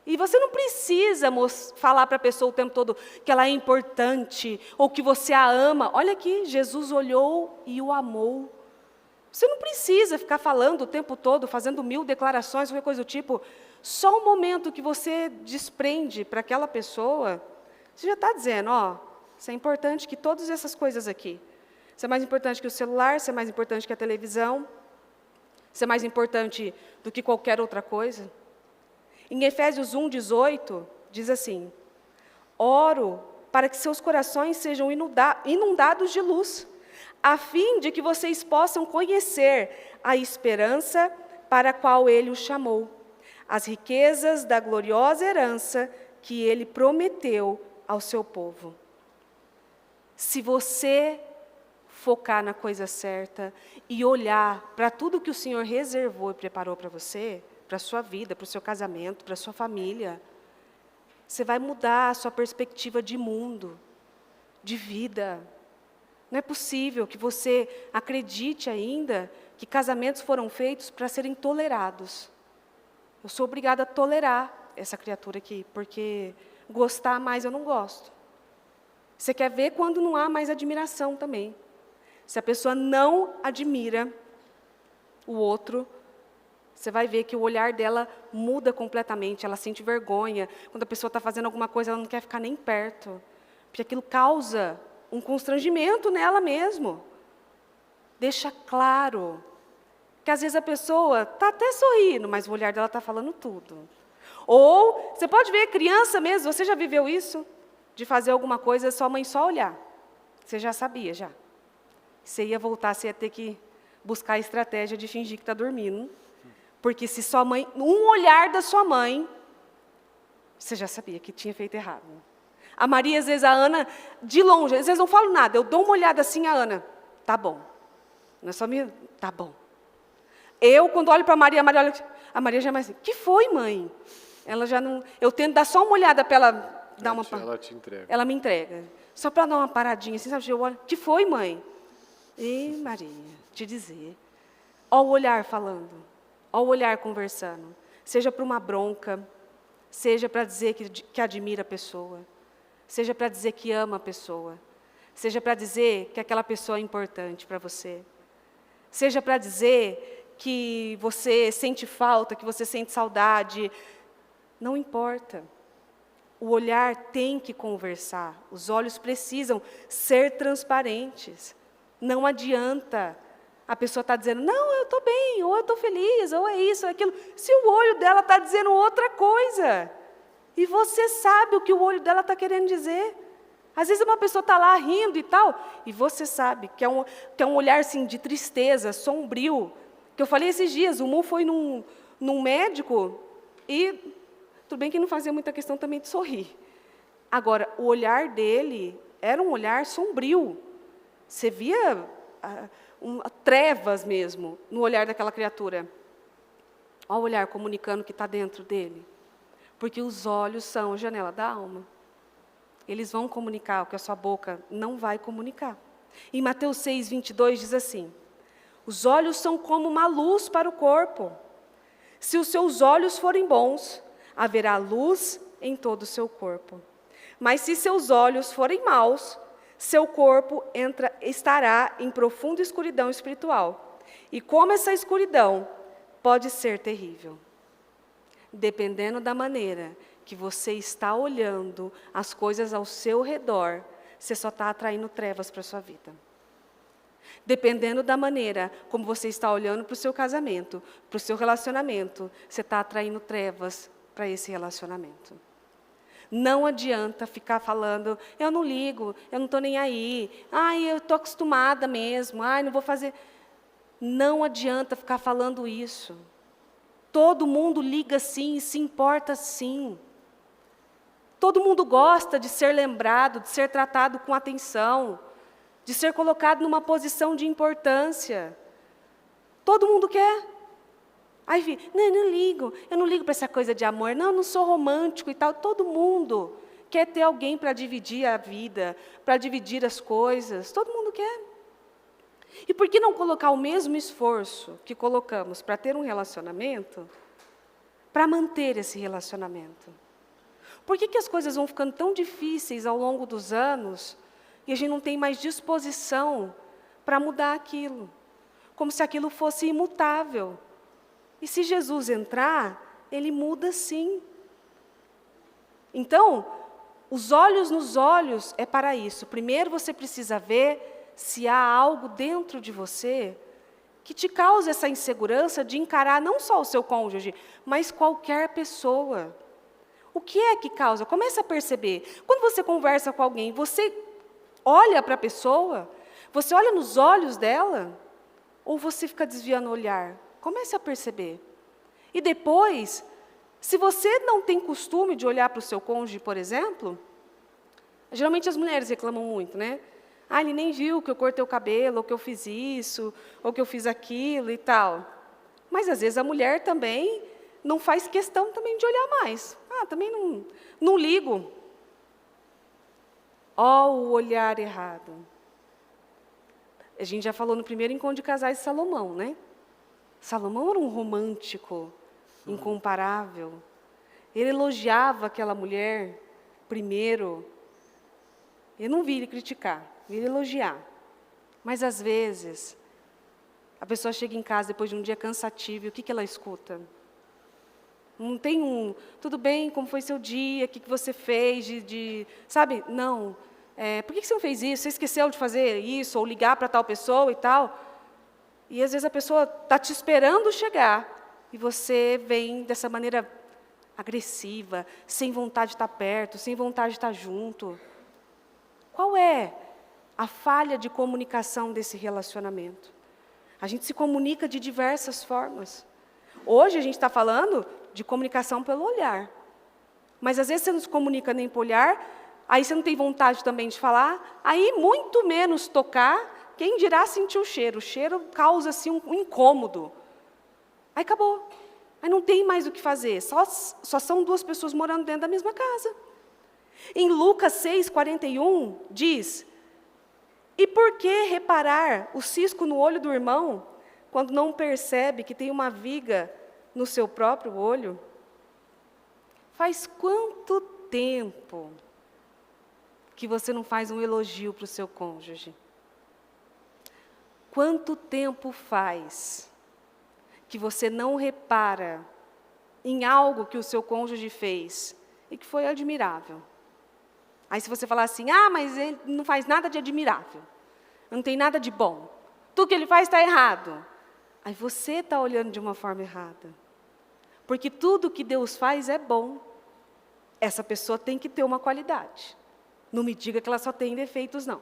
E você não precisa falar para a pessoa o tempo todo que ela é importante ou que você a ama. Olha aqui, Jesus olhou e o amou. Você não precisa ficar falando o tempo todo, fazendo 1000 declarações, qualquer coisa do tipo. Só o momento que você desprende para aquela pessoa, você já está dizendo, isso é importante que todas essas coisas aqui. Isso é mais importante que o celular, isso é mais importante que a televisão, isso é mais importante do que qualquer outra coisa. Em Efésios 1:18, diz assim, oro para que seus corações sejam inundados de luz, a fim de que vocês possam conhecer a esperança para a qual Ele os chamou, as riquezas da gloriosa herança que Ele prometeu ao seu povo. Se você focar na coisa certa e olhar para tudo que o Senhor reservou e preparou para você, para a sua vida, para o seu casamento, para a sua família, você vai mudar a sua perspectiva de mundo, de vida. Não é possível que você acredite ainda que casamentos foram feitos para serem tolerados. Eu sou obrigada a tolerar essa criatura aqui, porque gostar mais eu não gosto. Você quer ver quando não há mais admiração também. Se a pessoa não admira o outro, você vai ver que o olhar dela muda completamente, ela sente vergonha. Quando a pessoa está fazendo alguma coisa, ela não quer ficar nem perto, porque aquilo causa um constrangimento nela mesmo. Deixa claro que às vezes a pessoa está até sorrindo, mas o olhar dela está falando tudo. Ou, você pode ver criança mesmo, você já viveu isso? De fazer alguma coisa, sua mãe só olhar. Você já sabia, já. Você ia voltar, você ia ter que buscar a estratégia de fingir que está dormindo. Porque se sua mãe, um olhar da sua mãe, você já sabia que tinha feito errado. A Maria, às vezes, a Ana, de longe, às vezes não falo nada, eu dou uma olhada assim, a Ana, tá bom. Não é só minha, tá bom. Eu, quando olho para a Maria olha, a Maria já é mais assim, que foi, mãe? Ela já não, eu tento dar só uma olhada para ela dar uma... Ela te entrega. Ela me entrega. Só para dar uma paradinha assim, sabe? Eu olho, que foi, mãe? Ei, Maria, te dizer. Ó o olhar falando, ó o olhar conversando. Seja para uma bronca, seja para dizer que admira a pessoa, seja para dizer que ama a pessoa, seja para dizer que aquela pessoa é importante para você, seja para dizer que você sente falta, que você sente saudade, não importa. O olhar tem que conversar, os olhos precisam ser transparentes. Não adianta a pessoa estar dizendo, não, eu estou bem, ou eu estou feliz, ou é isso, ou é aquilo, se o olho dela está dizendo outra coisa. E você sabe o que o olho dela está querendo dizer. Às vezes uma pessoa está lá rindo e tal, e você sabe que é um olhar assim, de tristeza, sombrio. Que eu falei esses dias, o Mu foi num médico e... Tudo bem que não fazia muita questão também de sorrir. Agora, o olhar dele era um olhar sombrio. Você via trevas mesmo no olhar daquela criatura. Olha o olhar comunicando o que está dentro dele. Porque os olhos são a janela da alma. Eles vão comunicar o que a sua boca não vai comunicar. Em Mateus 6, 22 diz assim, os olhos são como uma luz para o corpo. Se os seus olhos forem bons, haverá luz em todo o seu corpo. Mas se seus olhos forem maus, seu corpo estará em profunda escuridão espiritual. E como essa escuridão pode ser terrível. Dependendo da maneira que você está olhando as coisas ao seu redor, você só está atraindo trevas para a sua vida. Dependendo da maneira como você está olhando para o seu casamento, para o seu relacionamento, você está atraindo trevas para esse relacionamento. Não adianta ficar falando, eu não ligo, eu não estou nem aí, ai, eu estou acostumada mesmo, ai, não vou fazer. Não adianta ficar falando isso. Todo mundo liga sim, se importa sim. Todo mundo gosta de ser lembrado, de ser tratado com atenção, de ser colocado numa posição de importância. Todo mundo quer. Aí, eu não ligo para essa coisa de amor, não sou romântico e tal. Todo mundo quer ter alguém para dividir a vida, para dividir as coisas, todo mundo quer. E por que não colocar o mesmo esforço que colocamos para ter um relacionamento, para manter esse relacionamento? Por que as coisas vão ficando tão difíceis ao longo dos anos e a gente não tem mais disposição para mudar aquilo? Como se aquilo fosse imutável. E se Jesus entrar, Ele muda sim. Então, os olhos nos olhos é para isso. Primeiro você precisa ver se há algo dentro de você que te causa essa insegurança de encarar não só o seu cônjuge, mas qualquer pessoa. O que é que causa? Comece a perceber. Quando você conversa com alguém, você olha para a pessoa, você olha nos olhos dela, ou você fica desviando o olhar? Comece a perceber. E depois, Se você não tem costume de olhar para o seu cônjuge, por exemplo, geralmente as mulheres reclamam muito, né? Ah, ele nem viu que eu cortei o cabelo, ou que eu fiz isso, ou que eu fiz aquilo e tal. Mas, às vezes, a mulher também não faz questão também de olhar mais. Ah, também não ligo. Ó, o olhar errado. A gente já falou no primeiro encontro de casais de Salomão, né? Salomão era um romântico incomparável. Ele elogiava aquela mulher primeiro. Eu não vi ele criticar, vi ele elogiar. Mas, às vezes, a pessoa chega em casa depois de um dia cansativo, e o que ela escuta? Não tem tudo bem, como foi seu dia, o que você fez, sabe? Não. Por que você não fez isso? Você esqueceu de fazer isso, ou ligar para tal pessoa e tal? E, às vezes, a pessoa está te esperando chegar, e você vem dessa maneira agressiva, sem vontade de estar perto, sem vontade de estar junto. Qual é a falha de comunicação desse relacionamento? A gente se comunica de diversas formas. Hoje a gente está falando de comunicação pelo olhar. Mas às vezes você não se comunica nem pelo olhar, aí você não tem vontade também de falar, aí muito menos tocar, quem dirá sentir o cheiro. O cheiro causa assim, um incômodo. Aí acabou. Aí não tem mais o que fazer. Só são duas pessoas morando dentro da mesma casa. Em Lucas 6:41, diz: e por que reparar o cisco no olho do irmão, quando não percebe que tem uma viga no seu próprio olho? Faz quanto tempo que você não faz um elogio para o seu cônjuge? Quanto tempo faz que você não repara em algo que o seu cônjuge fez e que foi admirável? Aí se você falar assim, mas ele não faz nada de admirável, não tem nada de bom, tudo que ele faz está errado. Aí você está olhando de uma forma errada. Porque tudo que Deus faz é bom. Essa pessoa tem que ter uma qualidade. Não me diga que ela só tem defeitos, não.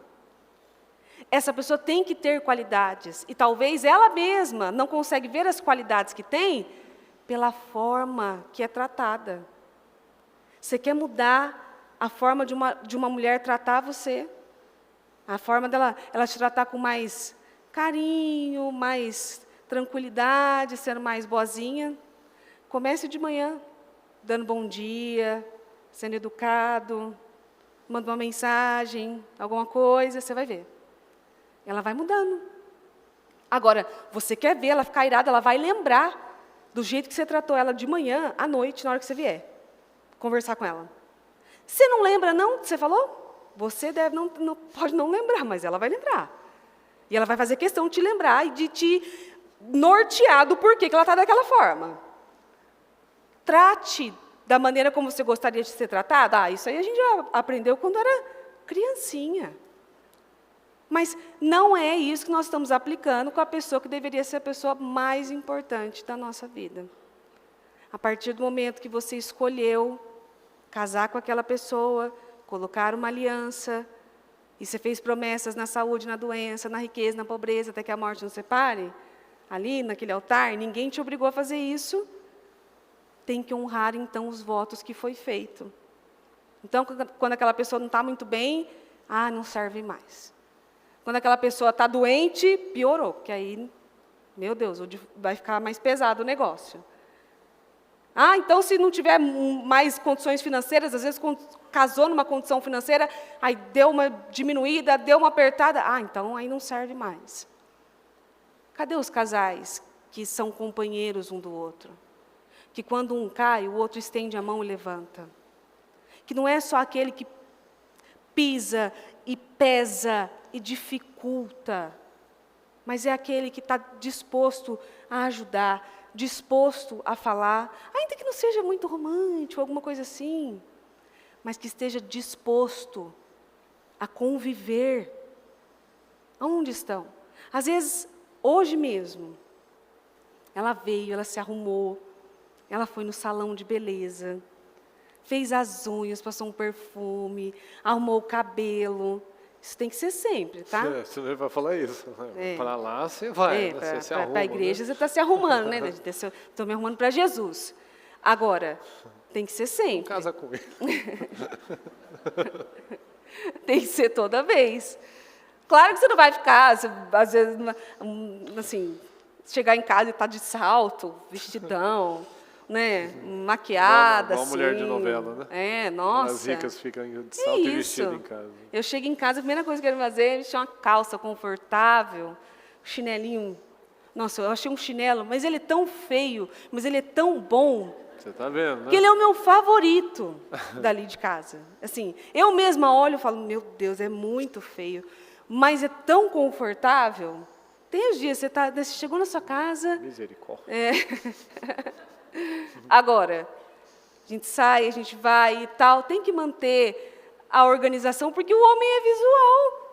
Essa pessoa tem que ter qualidades. E talvez ela mesma não consegue ver as qualidades que tem pela forma que é tratada. Você quer mudar a forma de uma mulher tratar você? A forma dela te tratar com mais carinho, mais tranquilidade, sendo mais boazinha? Comece de manhã, dando bom dia, sendo educado, manda uma mensagem, alguma coisa, você vai ver. Ela vai mudando. Agora, você quer ver ela ficar irada, ela vai lembrar do jeito que você tratou ela de manhã, à noite, na hora que você vier conversar com ela. Você não lembra, não, que você falou? Você pode não lembrar, mas ela vai lembrar. E ela vai fazer questão de te lembrar e de te nortear do porquê que ela está daquela forma. Trate da maneira como você gostaria de ser tratada. Isso aí a gente já aprendeu quando era criancinha. Mas não é isso que nós estamos aplicando com a pessoa que deveria ser a pessoa mais importante da nossa vida. A partir do momento que você escolheu casar com aquela pessoa, colocar uma aliança, e você fez promessas na saúde, na doença, na riqueza, na pobreza, até que a morte nos separe, ali naquele altar, ninguém te obrigou a fazer isso, tem que honrar então os votos que foi feito. Então, quando aquela pessoa não está muito bem, não serve mais. Quando aquela pessoa está doente, piorou, porque aí, meu Deus, vai ficar mais pesado o negócio. Então, se não tiver mais condições financeiras, às vezes casou numa condição financeira, aí deu uma diminuída, deu uma apertada, então aí não serve mais. Cadê os casais que são companheiros um do outro? Que quando um cai, o outro estende a mão e levanta. Que não é só aquele que pisa e pesa e dificulta, mas é aquele que está disposto a ajudar, disposto a falar, ainda que não seja muito romântico, alguma coisa assim, mas que esteja disposto a conviver. Aonde estão? Às vezes, hoje mesmo, ela veio, ela se arrumou, ela foi no salão de beleza, fez as unhas, passou um perfume, arrumou o cabelo. Isso tem que ser sempre, tá? Você não vai falar isso. Para lá você vai, você se arruma. Para a igreja, né? Você está se arrumando, né? Estou me arrumando para Jesus. Agora, tem que ser sempre. Casa com ele. Tem que ser toda vez. Claro que você não vai ficar, às vezes, assim, chegar em casa e estar de salto, vestidão, né, maquiada, igual assim. mulher de novela, né? É, nossa. As ricas ficam de salto e vestido em casa. Eu chego em casa, a primeira coisa que eu quero fazer é vestir uma calça confortável, um chinelinho. Nossa, eu achei um chinelo, mas ele é tão feio, mas ele é tão bom. Você está vendo, né? Que ele é o meu favorito dali de casa. Assim, eu mesma olho e falo, meu Deus, é muito feio. Mas é tão confortável. Tem os dias, você chegou na sua casa... Misericórdia. Agora, a gente sai, a gente vai e tal, tem que manter a organização, porque o homem é visual.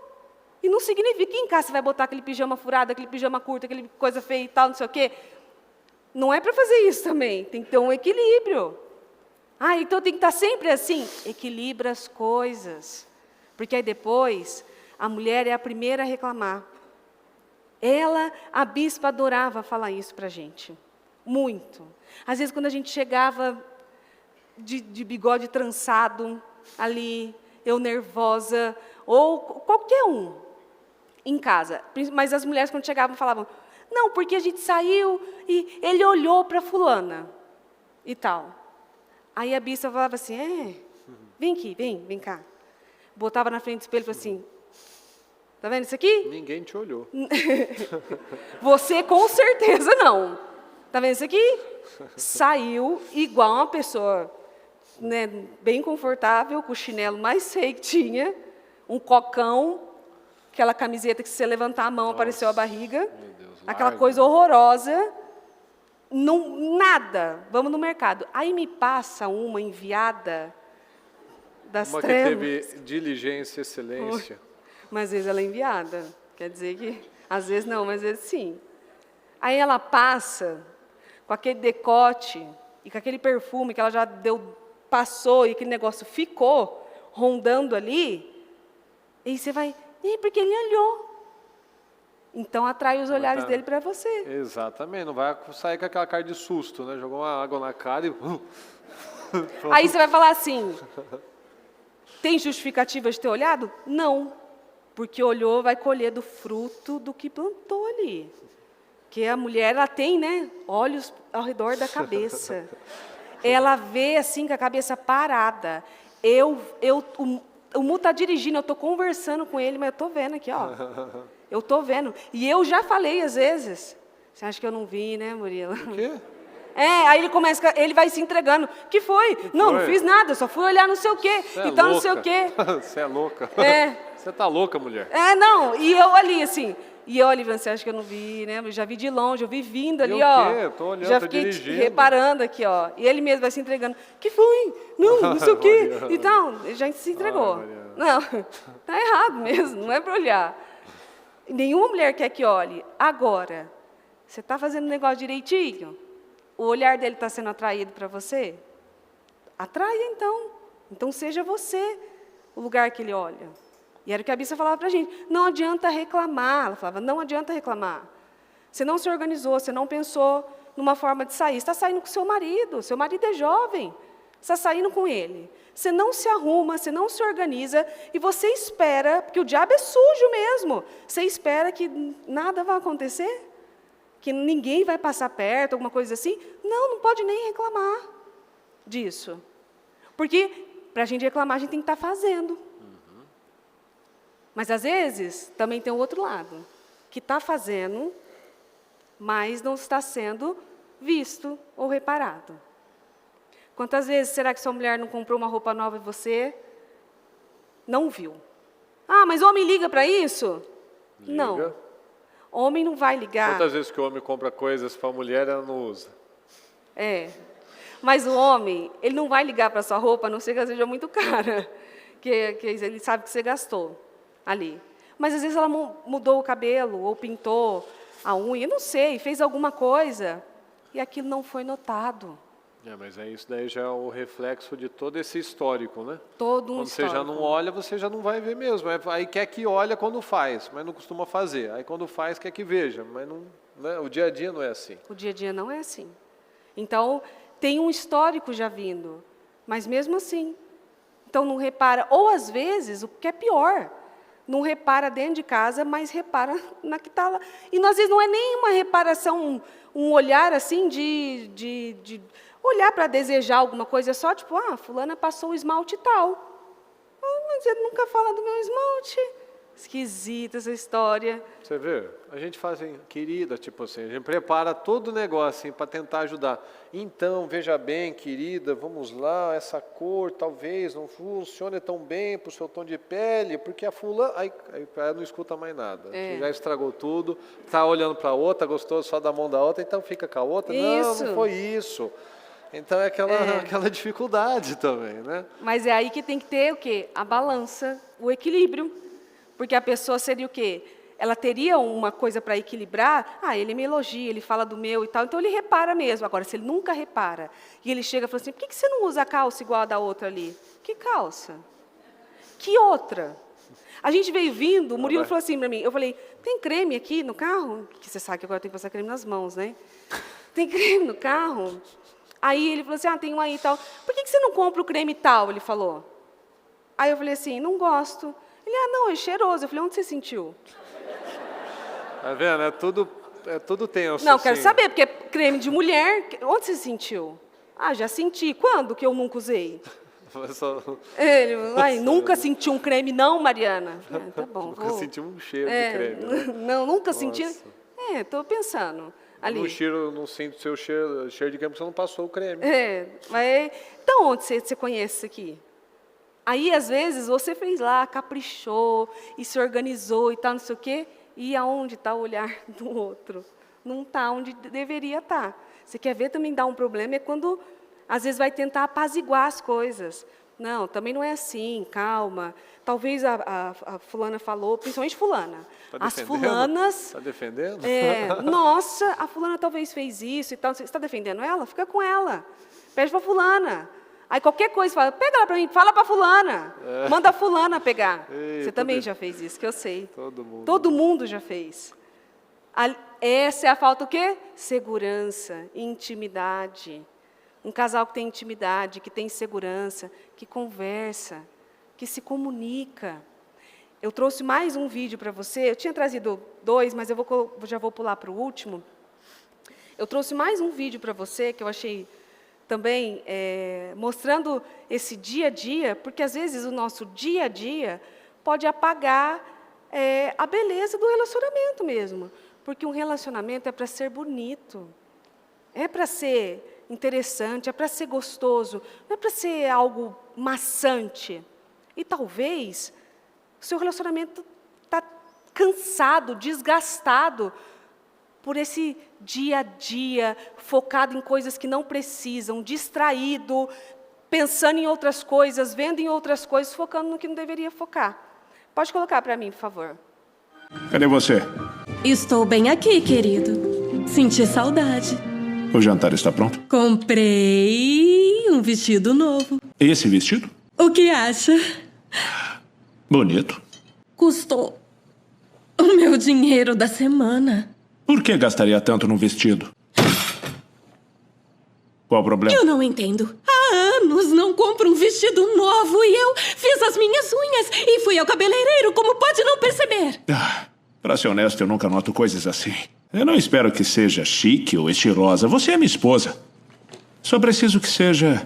E não significa que em casa você vai botar aquele pijama furado, aquele pijama curto, aquele coisa feia e tal, não sei o quê. Não é para fazer isso também, tem que ter um equilíbrio. Ah, então tem que estar sempre assim? Equilibra as coisas. Porque aí depois, a mulher é a primeira a reclamar. A bispa adorava falar isso para a gente. Muito. Às vezes, quando a gente chegava de bigode trançado, ali, eu nervosa, ou qualquer um, em casa. Mas as mulheres, quando chegavam, falavam, não, porque a gente saiu e ele olhou para fulana e tal. Aí a bispa falava assim, vem aqui, vem cá. Botava na frente do espelho e falava assim, tá vendo isso aqui? Ninguém te olhou. Você com certeza não. Tá vendo isso aqui? Saiu igual uma pessoa, né, bem confortável, com o chinelo mais feio que tinha, um cocão, aquela camiseta que se você levantar a mão apareceu a barriga, Meu Deus, aquela coisa horrorosa, nada, vamos no mercado. Aí me passa uma enviada das Uma trevas. que teve diligência, excelência. Mas às vezes ela é enviada, quer dizer que, às vezes não, mas às vezes sim. Aí ela passa com aquele decote e com aquele perfume que ela já passou e aquele negócio ficou rondando ali, e você vai, porque ele olhou. Então atrai os olhares dele para você. Exatamente, não vai sair com aquela cara de susto, né? Jogou uma água na cara e... Aí você vai falar assim, tem justificativa de ter olhado? Não, porque olhou, vai colher do fruto do que plantou ali. Porque a mulher, ela tem, né, olhos ao redor da cabeça. Ela vê assim, com a cabeça parada. O Mu está dirigindo, eu estou conversando com ele, mas eu estou vendo aqui, ó. Eu estou vendo. E eu já falei, às vezes. Você acha que eu não vi, né, Murilo? O quê? Aí ele vai se entregando. Que foi? Não fiz nada, só fui olhar não sei o quê. Então não sei o quê. Você é louca. É. Você tá louca, mulher. Não, e eu ali, assim... E eu ali, você acha que eu não vi, né? Eu já vi de longe, eu vi vindo ali, ó. Eu tô olhando, já tô fiquei dirigindo. reparando aqui, ó. E ele mesmo vai se entregando. Que foi? Não sei o quê. Então, ele já se entregou. Não, tá errado mesmo, não é para olhar. Nenhuma mulher quer que olhe. Agora, você está fazendo o negócio direitinho? O olhar dele está sendo atraído para você? Atraia, então. Então, seja você o lugar que ele olha. E era o que a bispa falava para a gente, não adianta reclamar. Ela falava, não adianta reclamar. Você não se organizou, você não pensou numa forma de sair. Você está saindo com seu marido é jovem, você está saindo com ele. Você não se arruma, você não se organiza, e você espera, porque o diabo é sujo mesmo, você espera que nada vai acontecer? Que ninguém vai passar perto, alguma coisa assim? Não pode nem reclamar disso. Porque, para a gente reclamar, a gente tem que estar fazendo. Mas, às vezes, também tem o outro lado, que está fazendo, mas não está sendo visto ou reparado. Quantas vezes será que sua mulher não comprou uma roupa nova e você não viu? Ah, mas homem liga para isso? Liga. Não. Homem não vai ligar. Quantas vezes que o homem compra coisas para a mulher e ela não usa? Mas o homem, ele não vai ligar para sua roupa, a não ser que ela seja muito cara, que ele sabe que você gastou ali. Mas, às vezes, ela mudou o cabelo, ou pintou a unha, não sei, fez alguma coisa, e aquilo não foi notado. Mas isso daí já é o reflexo de todo esse histórico, né? Todo um quando histórico. Você já não olha, você já não vai ver mesmo. Aí quer que olha quando faz, mas não costuma fazer. Aí quando faz, quer que veja, mas não, né? O dia a dia não é assim. O dia a dia não é assim. Então, tem um histórico já vindo, mas mesmo assim. Então não repara, ou às vezes, o que é pior, não repara dentro de casa, mas repara na que está lá. E às vezes não é nem uma reparação, um olhar assim de olhar para desejar alguma coisa, é só tipo, fulana passou o esmalte tal. Mas ele nunca fala do meu esmalte. Esquisita essa história. Você vê, a gente faz assim, querida, tipo assim, a gente prepara todo o negócio assim, para tentar ajudar. Então, veja bem, querida, vamos lá, essa cor talvez não funcione tão bem para o seu tom de pele, porque a fulana... Aí ela não escuta mais nada. Você já estragou tudo, está olhando para a outra, gostou só da mão da outra, então fica com a outra. Isso. Não foi isso. Então é aquela dificuldade também, né? Mas é aí que tem que ter o quê? A balança, o equilíbrio. Porque a pessoa seria o quê? Ela teria uma coisa para equilibrar, ele me elogia, ele fala do meu e tal, então ele repara mesmo. Agora, se ele nunca repara, e ele chega e fala assim, por que você não usa a calça igual a da outra ali? Que calça? Que outra? A gente veio vindo, o Murilo falou assim para mim, eu falei, tem creme aqui no carro? Que você sabe que agora eu tenho que passar creme nas mãos, né? Tem creme no carro? Aí ele falou assim, tem um aí e tal. Por que você não compra o creme tal? Ele falou. Aí eu falei assim, não gosto. Ele, não, é cheiroso. Eu falei, onde você sentiu? Tá vendo? É tudo tenso. Não, assim. quero saber, porque é creme de mulher. Onde você sentiu? Já senti. Quando que eu nunca usei? Ele, nunca senti um creme, não, Mariana. Tá bom. Nunca senti um cheiro de creme. Né? Não, nunca senti. Estou pensando. Ali. Não sinto seu cheiro de creme, porque você não passou o creme. Mas então onde você conhece isso aqui? Aí, às vezes, você fez lá, caprichou, e se organizou e tal, não sei o quê, e aonde está o olhar do outro? Não está onde deveria estar. Você quer ver também dar um problema, é quando, às vezes, vai tentar apaziguar as coisas. Não, também não é assim, calma. Talvez a fulana falou, principalmente fulana. As fulanas... Está defendendo? Nossa, a fulana talvez fez isso e tal. Você está defendendo ela? Fica com ela. Pede para a fulana. Aí qualquer coisa, fala, pega ela para mim, fala para a fulana. Manda a fulana pegar. Você também já fez isso, que eu sei. Todo mundo já fez. Essa é a falta o quê? Segurança, intimidade. Um casal que tem intimidade, que tem segurança, que conversa, que se comunica. Eu trouxe mais um vídeo para você. Eu tinha trazido 2, mas já vou pular para o último. Eu trouxe mais um vídeo para você, que eu achei também mostrando esse dia a dia, porque às vezes o nosso dia a dia pode apagar a beleza do relacionamento mesmo. Porque um relacionamento é para ser bonito, é para ser interessante, é para ser gostoso, não é para ser algo maçante. E talvez o seu relacionamento está cansado, desgastado por esse dia a dia, focado em coisas que não precisam, distraído, pensando em outras coisas, vendo em outras coisas, focando no que não deveria focar. Pode colocar para mim, por favor. Cadê você? Estou bem aqui, querido. Senti saudade. O jantar está pronto? Comprei um vestido novo. Esse vestido? O que acha? Bonito. Custou o meu dinheiro da semana. Por que gastaria tanto num vestido? Qual o problema? Eu não entendo. Há anos não compro um vestido novo e eu fiz as minhas unhas e fui ao cabeleireiro, como pode não perceber? Pra ser honesto, eu nunca noto coisas assim. Eu não espero que seja chique ou estilosa. Você é minha esposa. Só preciso que seja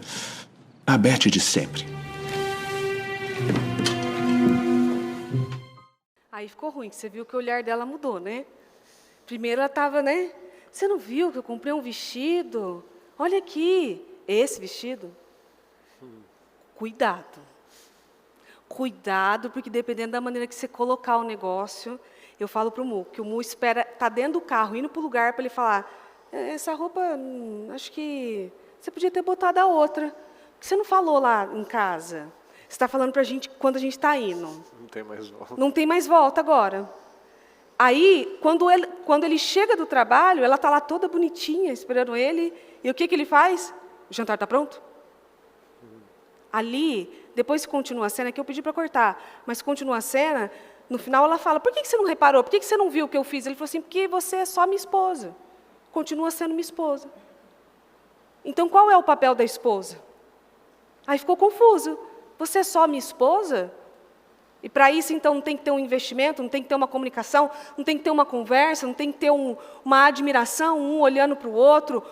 a Beth de sempre. Aí ficou ruim, que você viu que o olhar dela mudou, né? Primeiro ela estava, né? Você não viu que eu comprei um vestido? Olha aqui, esse vestido. Cuidado. Cuidado, porque dependendo da maneira que você colocar o negócio, eu falo para o Mu, que o Mu espera, está dentro do carro, indo para o lugar para ele falar, essa roupa, acho que você podia ter botado a outra. Por que você não falou lá em casa? Você está falando para a gente quando a gente está indo. Não tem mais volta. Não tem mais volta agora. Aí, quando ele chega do trabalho, ela está lá toda bonitinha, esperando ele. E o que ele faz? O jantar está pronto? Ali, depois que continua a cena, que eu pedi para cortar, mas continua a cena, no final ela fala, por que você não reparou? Por que você não viu o que eu fiz? Ele falou assim, porque você é só minha esposa. Continua sendo minha esposa. Então qual é o papel da esposa? Aí ficou confuso. Você é só minha esposa? E para isso, então, não tem que ter um investimento, não tem que ter uma comunicação, não tem que ter uma conversa, não tem que ter uma admiração, um olhando para o outro,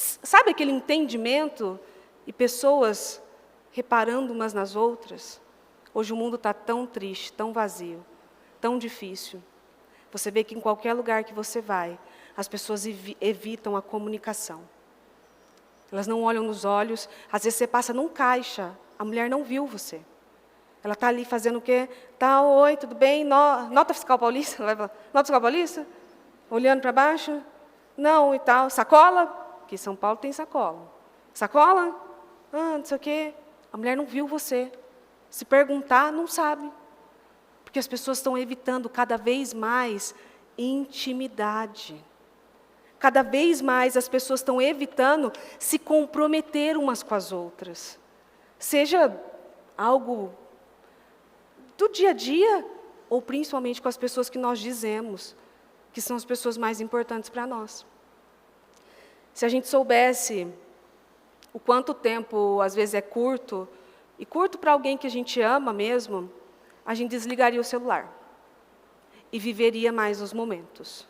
sabe aquele entendimento? E pessoas reparando umas nas outras. Hoje o mundo está tão triste, tão vazio, tão difícil. Você vê que em qualquer lugar que você vai, as pessoas evitam a comunicação. Elas não olham nos olhos, às vezes você passa num caixa, a mulher não viu você. Ela está ali fazendo o quê? Tá, oi, tudo bem? Nota fiscal paulista? Nota fiscal paulista? Olhando para baixo? Não, e tal. Sacola? Porque São Paulo tem sacola. Sacola? Não sei o quê. A mulher não viu você. Se perguntar, não sabe. Porque as pessoas estão evitando cada vez mais intimidade. Cada vez mais as pessoas estão evitando se comprometer umas com as outras. Seja algo do dia a dia, ou principalmente com as pessoas que nós dizemos, que são as pessoas mais importantes para nós. Se a gente soubesse o quanto tempo, às vezes, é curto, e curto para alguém que a gente ama mesmo, a gente desligaria o celular e viveria mais os momentos.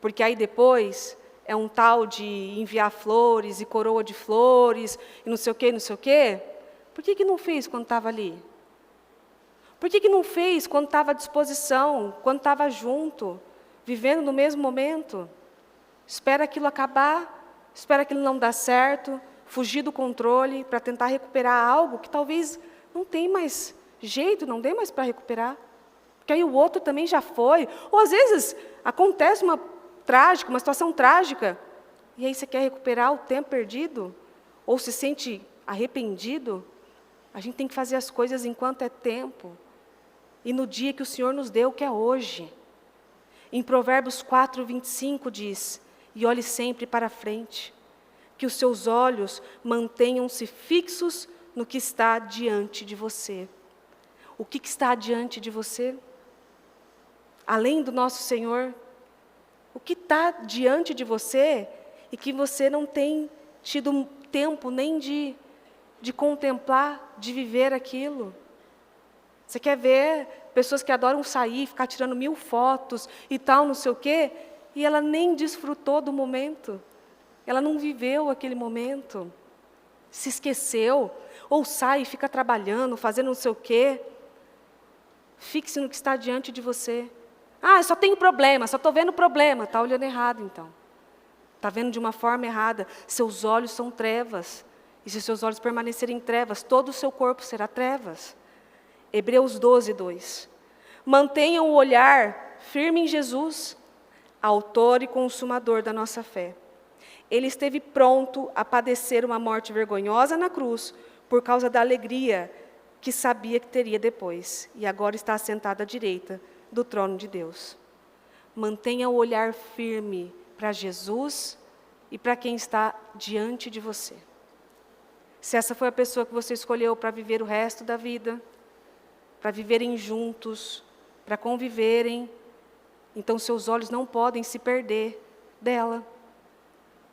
Porque aí depois é um tal de enviar flores e coroa de flores, e não sei o quê, não sei o quê. Por que não fez quando estava ali? Por que não fez quando estava à disposição, quando estava junto, vivendo no mesmo momento? Espera aquilo acabar, espera aquilo não dar certo, fugir do controle para tentar recuperar algo que talvez não tem mais jeito, não dê mais para recuperar. Porque aí o outro também já foi. Ou às vezes acontece uma situação trágica, e aí você quer recuperar o tempo perdido, ou se sente arrependido. A gente tem que fazer as coisas enquanto é tempo, e no dia que o Senhor nos deu, que é hoje. Em Provérbios 4:25 diz: e olhe sempre para frente, que os seus olhos mantenham-se fixos no que está diante de você. O que está diante de você? Além do nosso Senhor, o que está diante de você e que você não tem tido tempo nem de contemplar, de viver aquilo? Você quer ver pessoas que adoram sair, ficar tirando 1000 fotos e tal, não sei o quê, e ela nem desfrutou do momento. Ela não viveu aquele momento. Se esqueceu, ou sai e fica trabalhando, fazendo não sei o quê. Fixe no que está diante de você. Ah, eu só tenho problema, só estou vendo problema. Está olhando errado, então. Está vendo de uma forma errada. Seus olhos são trevas. E se seus olhos permanecerem em trevas, todo o seu corpo será trevas. Hebreus 12:2. Mantenham o olhar firme em Jesus, autor e consumador da nossa fé. Ele esteve pronto a padecer uma morte vergonhosa na cruz, por causa da alegria que sabia que teria depois, e agora está assentado à direita do trono de Deus. Mantenha o olhar firme para Jesus e para quem está diante de você. Se essa foi a pessoa que você escolheu para viver o resto da vida, para viverem juntos, para conviverem, então seus olhos não podem se perder dela.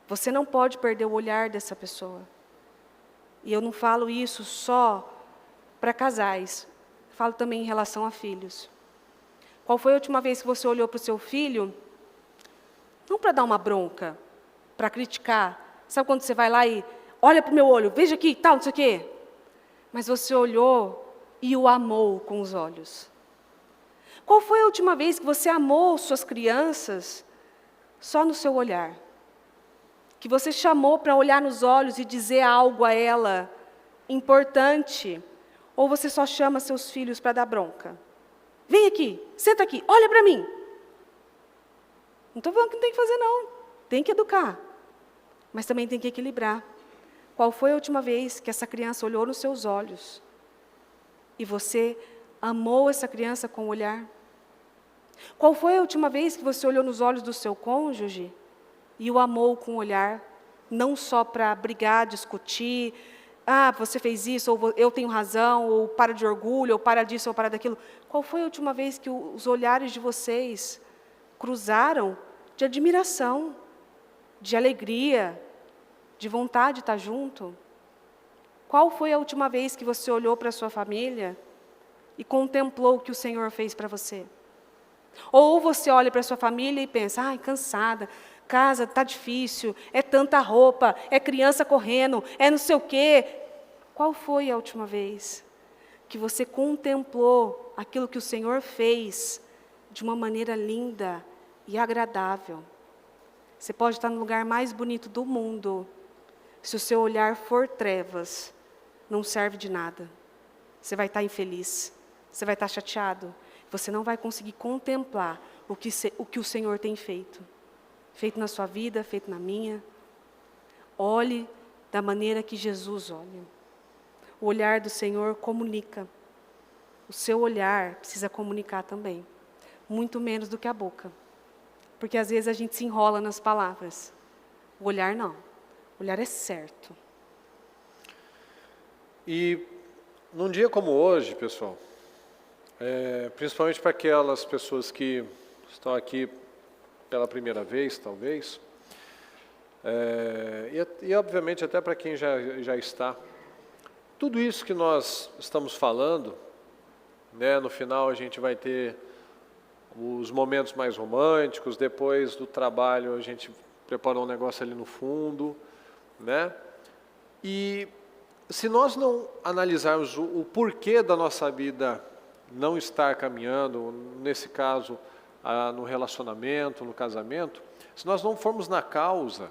Você não pode perder o olhar dessa pessoa. E eu não falo isso só para casais, falo também em relação a filhos. Qual foi a última vez que você olhou para o seu filho, não para dar uma bronca, para criticar? Sabe quando você vai lá e olha para o meu olho, veja aqui, tal, não sei o quê. Mas você olhou e o amou com os olhos. Qual foi a última vez que você amou suas crianças só no seu olhar? Que você chamou para olhar nos olhos e dizer algo a ela importante? Ou você só chama seus filhos para dar bronca? Vem aqui, senta aqui, olha para mim. Não estou falando que não tem que fazer, não. Tem que educar. Mas também tem que equilibrar. Qual foi a última vez que essa criança olhou nos seus olhos e você amou essa criança com o olhar? Qual foi a última vez que você olhou nos olhos do seu cônjuge e o amou com o olhar, não só para brigar, discutir, você fez isso, ou eu tenho razão, ou para de orgulho, ou para disso, ou para daquilo. Qual foi a última vez que os olhares de vocês cruzaram de admiração, de alegria, de vontade de estar junto? Qual foi a última vez que você olhou para a sua família e contemplou o que o Senhor fez para você? Ou você olha para a sua família e pensa, ai, cansada, casa está difícil, é tanta roupa, é criança correndo, é não sei o quê. Qual foi a última vez que você contemplou aquilo que o Senhor fez de uma maneira linda e agradável? Você pode estar no lugar mais bonito do mundo, se o seu olhar for trevas, não serve de nada. Você vai estar infeliz, você vai estar chateado, você não vai conseguir contemplar o que o Senhor tem feito. Feito na sua vida, feito na minha. Olhe da maneira que Jesus olha. O olhar do Senhor comunica. O seu olhar precisa comunicar também. Muito menos do que a boca. Porque às vezes a gente se enrola nas palavras. O olhar não. O olhar é certo. E num dia como hoje, pessoal, principalmente para aquelas pessoas que estão aqui pela primeira vez, talvez, e obviamente até para quem já está, tudo isso que nós estamos falando, né, no final a gente vai ter os momentos mais românticos, depois do trabalho a gente preparou um negócio ali no fundo, né? E se nós não analisarmos o porquê da nossa vida não estar caminhando, nesse caso, no relacionamento, no casamento, se nós não formos na causa,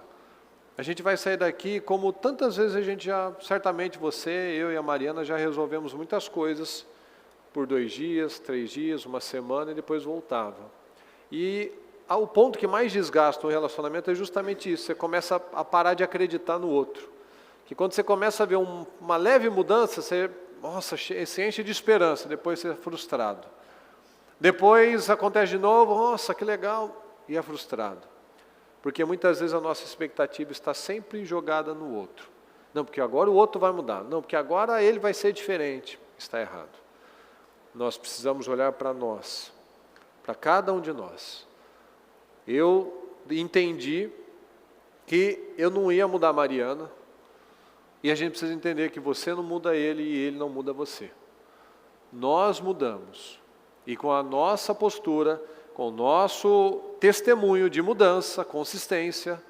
a gente vai sair daqui como tantas vezes a gente certamente você, eu e a Mariana já resolvemos muitas coisas por 2 dias, 3 dias, uma semana e depois voltava. E o ponto que mais desgasta um relacionamento é justamente isso, você começa a parar de acreditar no outro. Que quando você começa a ver uma leve mudança, você enche de esperança, depois você é frustrado. Depois acontece de novo, nossa, que legal, e é frustrado. Porque muitas vezes a nossa expectativa está sempre jogada no outro. Não, porque agora o outro vai mudar. Não, porque agora ele vai ser diferente. Está errado. Nós precisamos olhar para nós, para cada um de nós. Eu entendi que eu não ia mudar a Mariana, e a gente precisa entender que você não muda ele e ele não muda você. Nós mudamos. E com a nossa postura, com o nosso testemunho de mudança, consistência,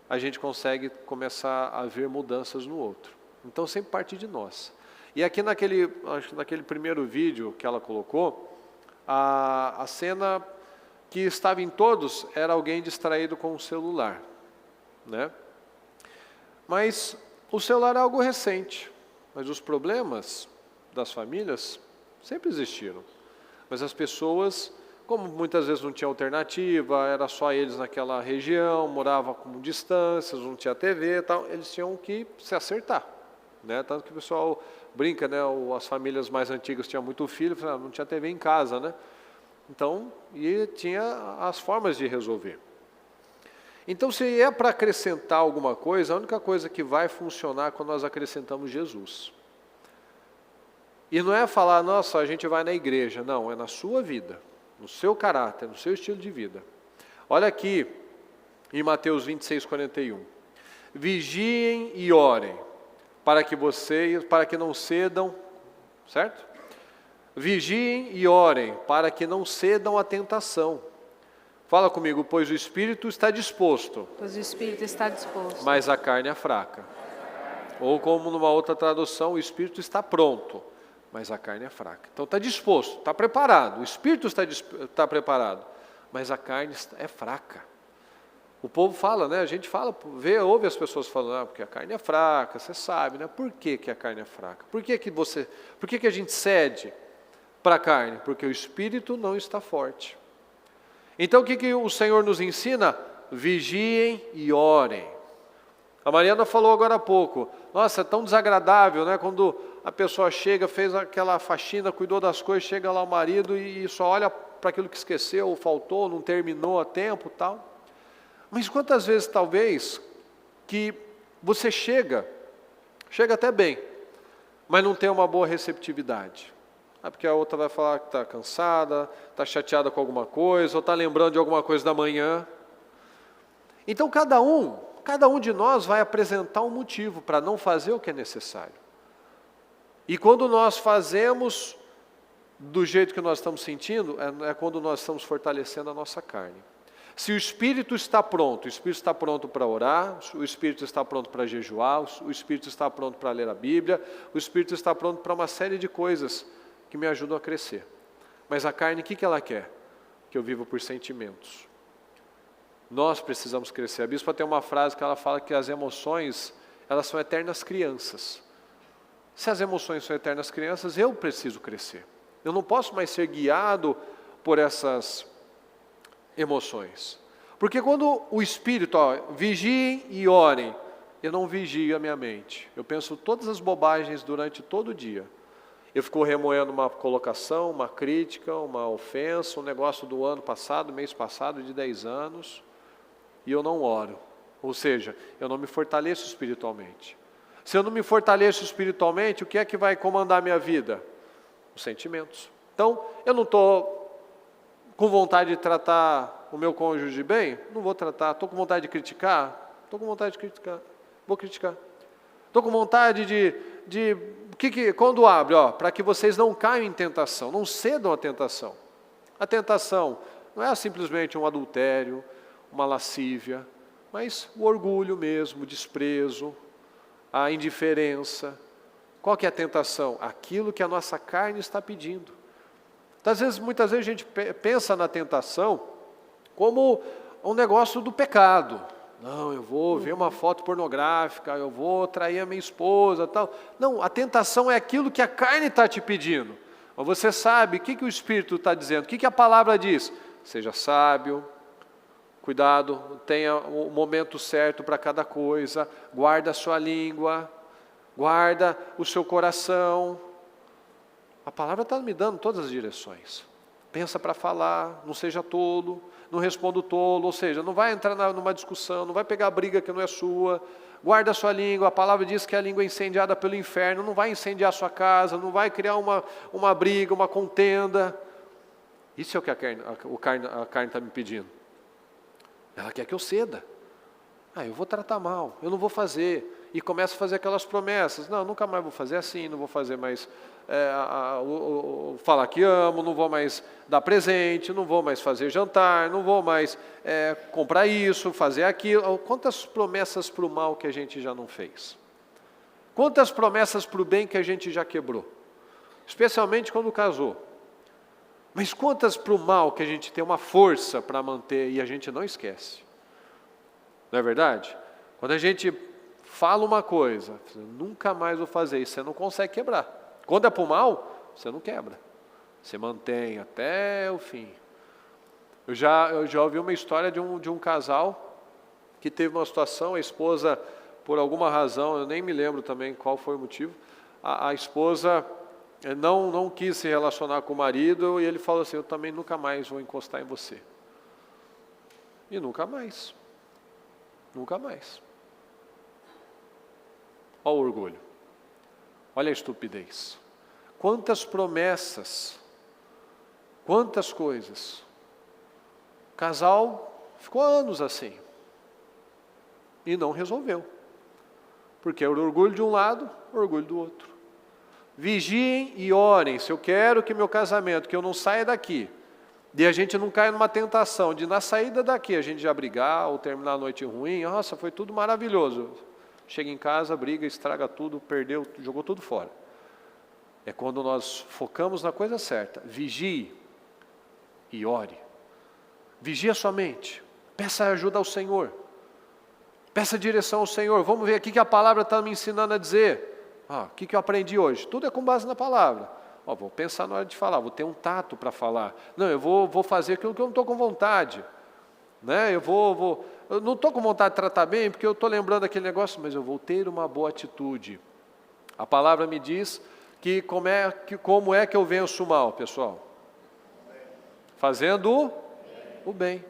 a gente consegue começar a ver mudanças no outro. Então sempre parte de nós. E aqui naquele primeiro vídeo que ela colocou, a cena que estava em todos era alguém distraído com o celular, né? Mas o celular é algo recente, mas os problemas das famílias sempre existiram. Mas as pessoas, como muitas vezes não tinha alternativa, era só eles naquela região, moravam com distâncias, não tinha TV e tal, eles tinham que se acertar, né? Tanto que o pessoal brinca, né? As famílias mais antigas tinham muito filho, não tinha TV em casa, né? Então, e tinha as formas de resolver. Então, se é para acrescentar alguma coisa, a única coisa que vai funcionar é quando nós acrescentamos Jesus. E não é falar, nossa, a gente vai na igreja. Não, é na sua vida, no seu caráter, no seu estilo de vida. Olha aqui, em Mateus 26, 41. Vigiem e orem, para que não cedam, certo? Vigiem e orem, para que não cedam à tentação. Fala comigo, pois o espírito está disposto. Pois o espírito está disposto. Mas a carne é fraca. Ou como numa outra tradução, o espírito está pronto, mas a carne é fraca. Então está disposto, está preparado. O espírito está preparado, mas a carne é fraca. O povo fala, né? A gente fala, ouve as pessoas falando, porque a carne é fraca, você sabe, né? Por que a carne é fraca? Por que a gente cede para a carne? Porque o espírito não está forte. Então o que o Senhor nos ensina? Vigiem e orem. A Mariana falou agora há pouco, nossa, é tão desagradável, né? Quando a pessoa chega, fez aquela faxina, cuidou das coisas, chega lá o marido e só olha para aquilo que esqueceu, ou faltou, não terminou a tempo e tal. Mas quantas vezes, talvez, que você chega até bem, mas não tem uma boa receptividade. Porque a outra vai falar que está cansada, está chateada com alguma coisa, ou está lembrando de alguma coisa da manhã. Então, cada um cada um de nós vai apresentar um motivo para não fazer o que é necessário. E quando nós fazemos do jeito que nós estamos sentindo, é quando nós estamos fortalecendo a nossa carne. Se o Espírito está pronto, o Espírito está pronto para orar, o Espírito está pronto para jejuar, o Espírito está pronto para ler a Bíblia, o Espírito está pronto para uma série de coisas que me ajudam a crescer. Mas a carne, o que ela quer? Que eu viva por sentimentos. Nós precisamos crescer. A bispa tem uma frase que ela fala que as emoções, elas são eternas crianças. Se as emoções são eternas crianças, eu preciso crescer. Eu não posso mais ser guiado por essas emoções. Porque quando o Espírito, vigiem e orem, eu não vigio a minha mente. Eu penso todas as bobagens durante todo o dia. Eu fico remoendo uma colocação, uma crítica, uma ofensa, um negócio do ano passado, mês passado, de 10 anos, e eu não oro. Ou seja, eu não me fortaleço espiritualmente. Se eu não me fortaleço espiritualmente, o que é que vai comandar a minha vida? Os sentimentos. Então, eu não estou com vontade de tratar o meu cônjuge bem? Não vou tratar. Estou com vontade de criticar? Estou com vontade de criticar. Vou criticar. Estou com vontade quando abre, para que vocês não caiam em tentação, não cedam à tentação. A tentação não é simplesmente um adultério, uma lascívia, mas o orgulho mesmo, o desprezo, a indiferença. Qual que é a tentação? Aquilo que a nossa carne está pedindo. Muitas vezes a gente pensa na tentação como um negócio do pecado. Não, eu vou ver uma foto pornográfica, eu vou trair a minha esposa, tal. Não, a tentação é aquilo que a carne está te pedindo. Mas você sabe o que o Espírito está dizendo, o que a palavra diz? Seja sábio, cuidado, tenha o momento certo para cada coisa, guarda a sua língua, guarda o seu coração. A palavra está me dando todas as direções. Pensa para falar, não seja tolo, não responda o tolo, ou seja, não vai entrar numa discussão, não vai pegar a briga que não é sua, guarda a sua língua, a palavra diz que a língua é incendiada pelo inferno, não vai incendiar a sua casa, não vai criar uma briga, uma contenda. Isso é o que a carne está me pedindo. Ela quer que eu ceda. Eu vou tratar mal, eu não vou fazer. E começa a fazer aquelas promessas. Não, nunca mais vou fazer assim, não vou fazer mais falar que amo, não vou mais dar presente, não vou mais fazer jantar, não vou mais comprar isso, fazer aquilo. Quantas promessas para o mal que a gente já não fez? Quantas promessas para o bem que a gente já quebrou? Especialmente quando casou. Mas quantas para o mal que a gente tem uma força para manter e a gente não esquece? Não é verdade? Quando a gente fala uma coisa, nunca mais vou fazer isso, você não consegue quebrar. Quando é para o mal, você não quebra. Você mantém até o fim. Eu já ouvi uma história de um casal que teve uma situação, a esposa, por alguma razão, eu nem me lembro também qual foi o motivo, a esposa não quis se relacionar com o marido e ele falou assim, eu também nunca mais vou encostar em você. E nunca mais. Nunca mais. Olha o orgulho. Olha a estupidez. Quantas promessas, quantas coisas. O casal ficou anos assim. E não resolveu. Porque era o orgulho de um lado, o orgulho do outro. Vigiem e orem. Se eu quero que meu casamento, que eu não saia daqui, e a gente não caia numa tentação de na saída daqui a gente já brigar ou terminar a noite ruim, nossa, foi tudo maravilhoso. Chega em casa, briga, estraga tudo, perdeu, jogou tudo fora. É quando nós focamos na coisa certa. Vigie e ore. Vigie a sua mente. Peça ajuda ao Senhor. Peça direção ao Senhor. Vamos ver aqui que a palavra está me ensinando a dizer. O que eu aprendi hoje? Tudo é com base na palavra. Vou pensar na hora de falar, vou ter um tato para falar. Não, eu vou fazer aquilo que eu não estou com vontade. Né? Eu não estou com vontade de tratar bem, porque eu estou lembrando aquele negócio, mas eu vou ter uma boa atitude. A palavra me diz que como é que eu venço o mal, pessoal? Fazendo o bem.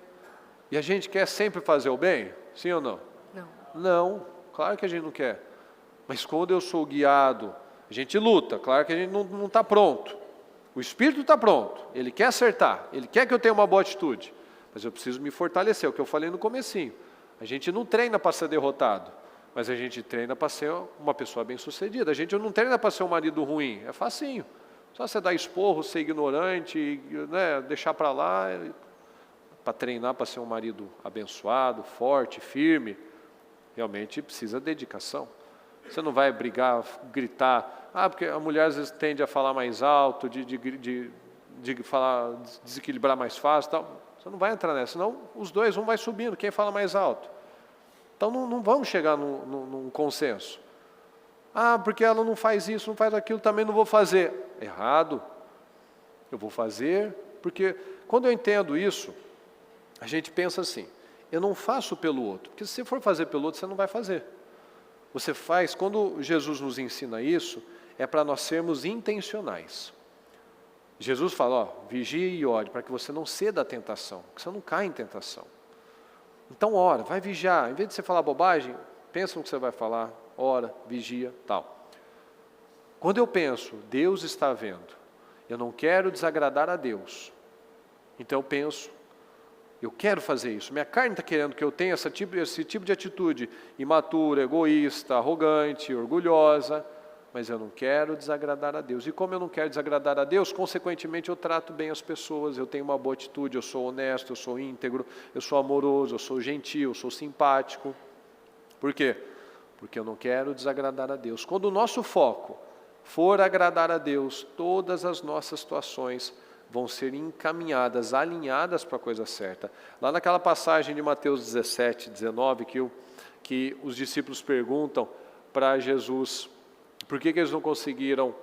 E a gente quer sempre fazer o bem? Sim ou não? Não. Não, claro que a gente não quer. Mas quando eu sou guiado, a gente luta, claro que a gente não está pronto. O Espírito está pronto, ele quer acertar, ele quer que eu tenha uma boa atitude. Mas eu preciso me fortalecer, é o que eu falei no comecinho. A gente não treina para ser derrotado, mas a gente treina para ser uma pessoa bem-sucedida. A gente não treina para ser um marido ruim, é facinho. Só você dar esporro, ser ignorante, né, deixar para lá, para treinar para ser um marido abençoado, forte, firme. Realmente precisa de dedicação. Você não vai brigar, gritar. Porque a mulher às vezes tende a falar mais alto, de falar, desequilibrar mais fácil. Tal. Você não vai entrar nessa, senão os dois, um vai subindo, quem fala mais alto. Então não vamos chegar num consenso. Porque ela não faz isso, não faz aquilo, também não vou fazer. Errado. Eu vou fazer, porque quando eu entendo isso, a gente pensa assim, eu não faço pelo outro, porque se você for fazer pelo outro, você não vai fazer. Você faz, quando Jesus nos ensina isso, é para nós sermos intencionais. Jesus fala, vigie e ore, para que você não ceda à tentação, que você não caia em tentação. Então ora, vai vigiar, em vez de você falar bobagem, pensa no que você vai falar, ora, vigia, tal. Quando eu penso, Deus está vendo, eu não quero desagradar a Deus, então eu penso, eu quero fazer isso, minha carne está querendo que eu tenha esse tipo de atitude imatura, egoísta, arrogante, orgulhosa, mas eu não quero desagradar a Deus. E como eu não quero desagradar a Deus, consequentemente eu trato bem as pessoas, eu tenho uma boa atitude, eu sou honesto, eu sou íntegro, eu sou amoroso, eu sou gentil, eu sou simpático. Por quê? Porque eu não quero desagradar a Deus. Quando o nosso foco for agradar a Deus, todas as nossas situações vão ser encaminhadas, alinhadas para a coisa certa. Lá naquela passagem de Mateus 17, 19, que os discípulos perguntam para Jesus por que eles não conseguiram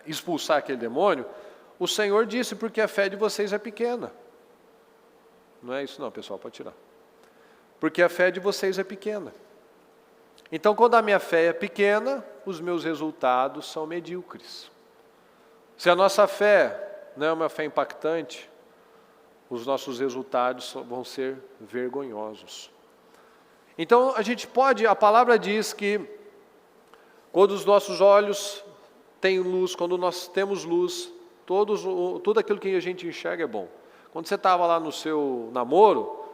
expulsar aquele demônio, o Senhor disse, porque a fé de vocês é pequena. Não é isso não, pessoal, pode tirar. Porque a fé de vocês é pequena. Então, quando a minha fé é pequena, os meus resultados são medíocres. Se a nossa fé não é uma fé impactante, os nossos resultados vão ser vergonhosos. Então, a palavra diz que quando os nossos olhos têm luz, quando nós temos luz, tudo aquilo que a gente enxerga é bom. Quando você estava lá no seu namoro,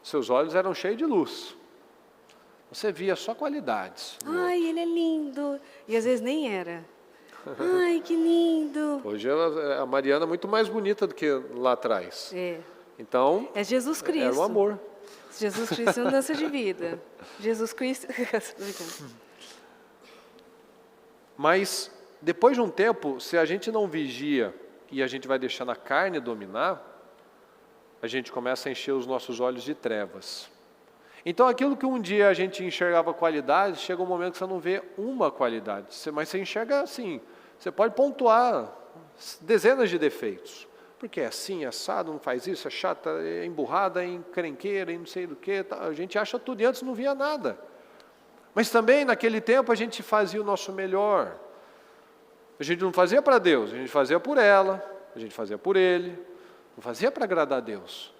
seus olhos eram cheios de luz. Você via só qualidades. Ai, ele é lindo. E às vezes nem era. Ai, que lindo. Hoje a Mariana é muito mais bonita do que lá atrás. É. Então, é Jesus Cristo. Era o amor. Jesus Cristo é mudança de vida. Jesus Cristo... Mas, depois de um tempo, se a gente não vigia e a gente vai deixando a carne dominar, a gente começa a encher os nossos olhos de trevas. Então, aquilo que um dia a gente enxergava qualidade, chega um momento que você não vê uma qualidade, mas você enxerga assim, você pode pontuar dezenas de defeitos, porque é assim, é assado, não faz isso, é chata, é emburrada, é encrenqueira, e não sei do que, a gente acha tudo e antes não via nada. Mas também, naquele tempo, a gente fazia o nosso melhor. A gente não fazia para Deus, a gente fazia por ela, a gente fazia por ele, não fazia para agradar a Deus.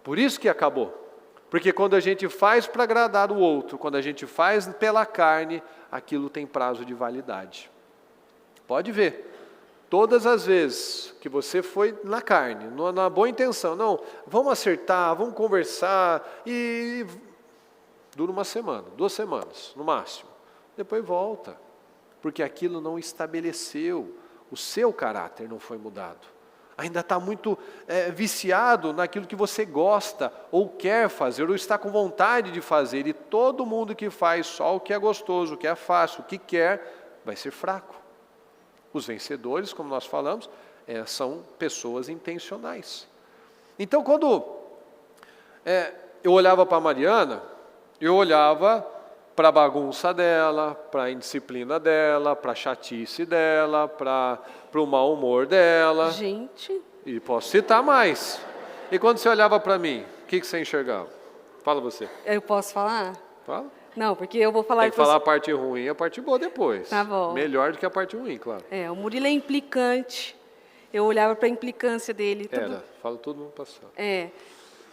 Por isso que acabou. Porque quando a gente faz para agradar o outro, quando a gente faz pela carne, aquilo tem prazo de validade. Pode ver, todas as vezes que você foi na carne, na boa intenção, não, vamos acertar, vamos conversar, e dura uma semana, 2 semanas, no máximo. Depois volta, porque aquilo não estabeleceu, o seu caráter não foi mudado. Ainda está muito viciado naquilo que você gosta, ou quer fazer, ou está com vontade de fazer. E todo mundo que faz só o que é gostoso, o que é fácil, o que quer, vai ser fraco. Os vencedores, como nós falamos, são pessoas intencionais. Então, quando eu olhava para a Mariana, eu olhava para a bagunça dela, para a indisciplina dela, para a chatice dela, para o mau humor dela. Gente. E posso citar mais. E quando você olhava para mim, o que você enxergava? Fala você. Eu posso falar? Fala. Não, porque eu vou falar... Tem que falar a parte ruim e a parte boa depois. Tá bom. Melhor do que a parte ruim, claro. O Murilo é implicante. Eu olhava para a implicância dele. Fala tudo no passado.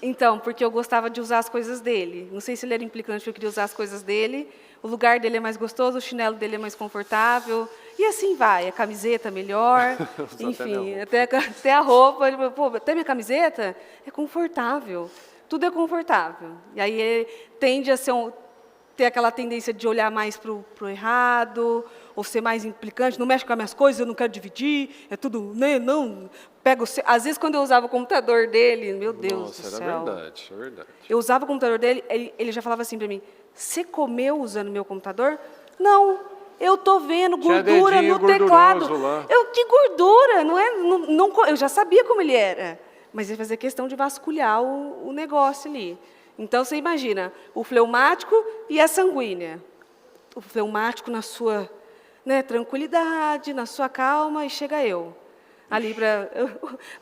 Então, porque eu gostava de usar as coisas dele. Não sei se ele era implicante, eu queria usar as coisas dele. O lugar dele é mais gostoso, o chinelo dele é mais confortável. E assim vai, a camiseta melhor. Enfim, até a roupa. Pô, até minha camiseta é confortável. tudo é confortável. E aí ele tende a ter aquela tendência de olhar mais para o errado, ou ser mais implicante, não mexe com as minhas coisas, eu não quero dividir, é tudo, né, não, às vezes quando eu usava o computador dele, meu Deus do céu. Era verdade, é verdade. Eu usava o computador dele, ele já falava assim para mim, você comeu usando meu computador? Não, eu estou vendo gordura no teclado. Lá. Que gordura, não é? Eu já sabia como ele era, mas ele fazia questão de vasculhar o negócio ali. Então, você imagina, o fleumático e a sanguínea. O fleumático na sua, né, tranquilidade, na sua calma, e chega eu. Ali para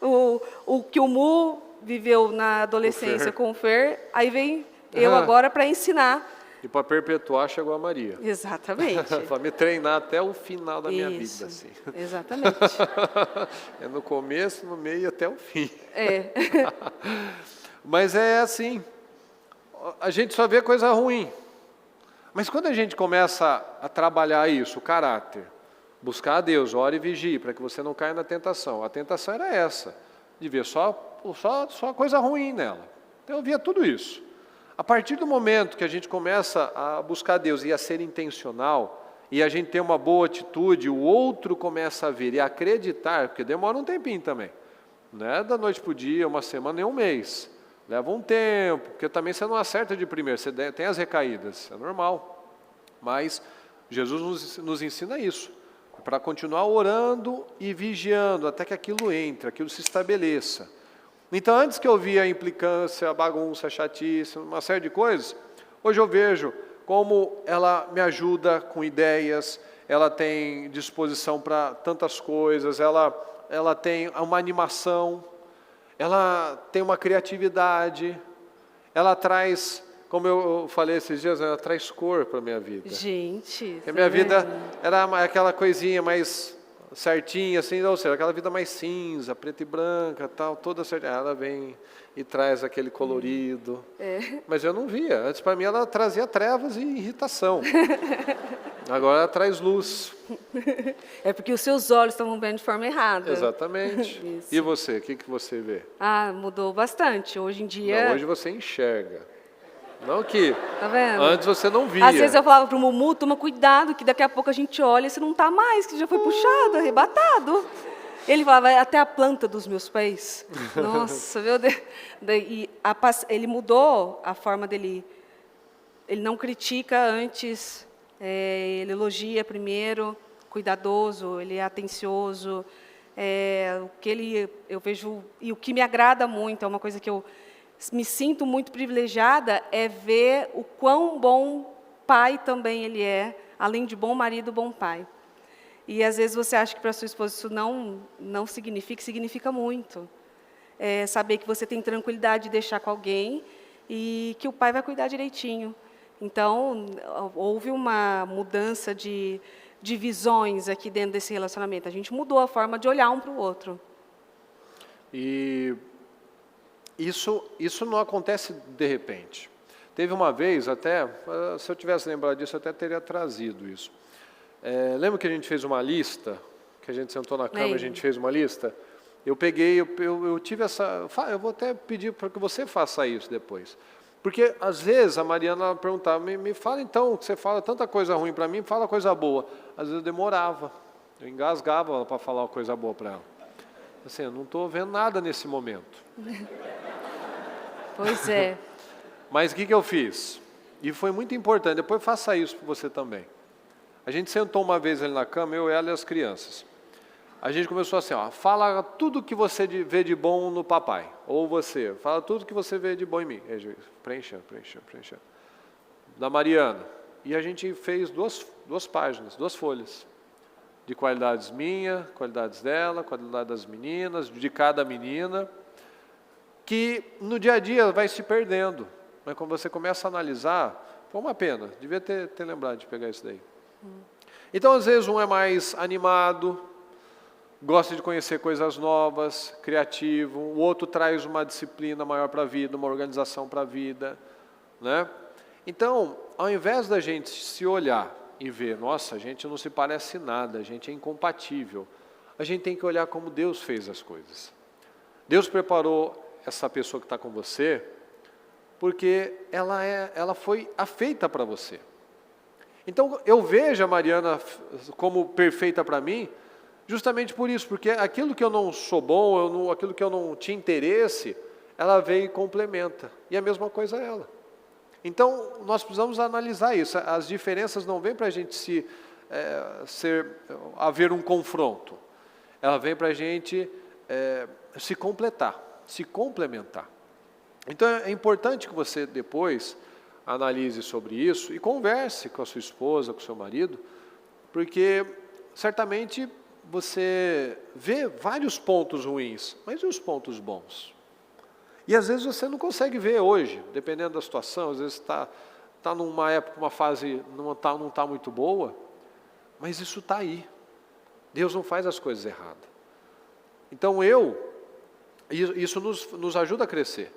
o que o Mu viveu na adolescência com o Fer, aí vem eu agora para ensinar. E para perpetuar chegou a Maria. Exatamente. Para me treinar até o final da minha vida. Assim. Exatamente. É no começo, no meio e até o fim. É. Mas é assim, a gente só vê coisa ruim. Mas quando a gente começa a trabalhar isso, o caráter, buscar a Deus, ore e vigie, para que você não caia na tentação. A tentação era essa, de ver só coisa ruim nela. Então eu via tudo isso. A partir do momento que a gente começa a buscar Deus e a ser intencional, e a gente tem uma boa atitude, o outro começa a ver e a acreditar, porque demora um tempinho também. Não é da noite para o dia, uma semana, nem um mês. Leva um tempo, porque também você não acerta de primeiro, você tem as recaídas, é normal. Mas Jesus nos ensina isso, para continuar orando e vigiando até que aquilo entre, aquilo se estabeleça. Então, antes que eu via a implicância, a bagunça, a chatice, uma série de coisas, hoje eu vejo como ela me ajuda com ideias, ela tem disposição para tantas coisas, ela tem uma animação, ela tem uma criatividade, ela traz, como eu falei esses dias, ela traz cor para a minha vida. Gente, a minha vida era aquela coisinha mais certinha, assim, ou seja, aquela vida mais cinza, preta e branca, tal, toda certinha. Ela vem e traz aquele colorido. Mas eu não via. Antes, para mim, ela trazia trevas e irritação. Agora ela traz luz. É porque os seus olhos estão vendo de forma errada. Exatamente. E você, o que você vê? Mudou bastante. Hoje em dia... Não, hoje você enxerga. Não que tá vendo? Antes você não via. Às vezes eu falava para o Mumu, toma cuidado, que daqui a pouco a gente olha e você não está mais, que já foi puxado, arrebatado. Ele falava, até a planta dos meus pés. Nossa, meu Deus. Ele mudou a forma dele. Ele não critica antes, ele elogia primeiro, cuidadoso, ele é atencioso. Eu vejo, e o que me agrada muito, é uma coisa que eu me sinto muito privilegiada, é ver o quão bom pai também ele é, além de bom marido, bom pai. E às vezes você acha que para sua esposa isso não significa muito. Saber que você tem tranquilidade de deixar com alguém e que o pai vai cuidar direitinho. Então, houve uma mudança de visões aqui dentro desse relacionamento. A gente mudou a forma de olhar um para o outro. E isso não acontece de repente. Teve uma vez até, se eu tivesse lembrado disso, eu até teria trazido isso. Lembra que a gente fez uma lista? Que a gente sentou na cama e a gente fez uma lista? Eu peguei, eu tive essa... Eu vou até pedir para que você faça isso depois. Porque, às vezes, a Mariana perguntava, me fala então, que você fala tanta coisa ruim para mim, fala coisa boa. Às vezes eu demorava, eu engasgava para falar uma coisa boa para ela. Assim, eu não estou vendo nada nesse momento. Pois é. Mas o que eu fiz? E foi muito importante, depois faça isso para você também. A gente sentou uma vez ali na cama, eu, ela e as crianças. A gente começou assim, fala tudo que você vê de bom no papai. Ou você, fala tudo que você vê de bom em mim. Preenchendo. Da Mariana. E a gente fez duas páginas, 2 folhas. De qualidades minha, qualidades dela, qualidade das meninas, de cada menina. Que no dia a dia vai se perdendo. Mas quando você começa a analisar, foi uma pena. Devia ter lembrado de pegar isso daí. Então, às vezes, um é mais animado, gosta de conhecer coisas novas, criativo. O outro traz uma disciplina maior para a vida, uma organização para a vida, né? Então, ao invés da gente se olhar e ver, nossa, a gente não se parece nada, a gente é incompatível, a gente tem que olhar como Deus fez as coisas. Deus preparou essa pessoa que está com você porque ela foi afeita para você. Então, eu vejo a Mariana como perfeita para mim, justamente por isso, porque aquilo que eu não sou bom, aquilo que eu não tinha interesse, ela veio e complementa. E a mesma coisa ela. Então, nós precisamos analisar isso. As diferenças não vêm para a gente haver um confronto. Ela vem para a gente se completar, se complementar. Então, é importante que você depois analise sobre isso e converse com a sua esposa, com o seu marido, porque certamente você vê vários pontos ruins, mas e os pontos bons? E às vezes você não consegue ver hoje, dependendo da situação, às vezes está numa época, uma fase não está muito boa, mas isso está aí. Deus não faz as coisas erradas. Então isso nos ajuda a crescer.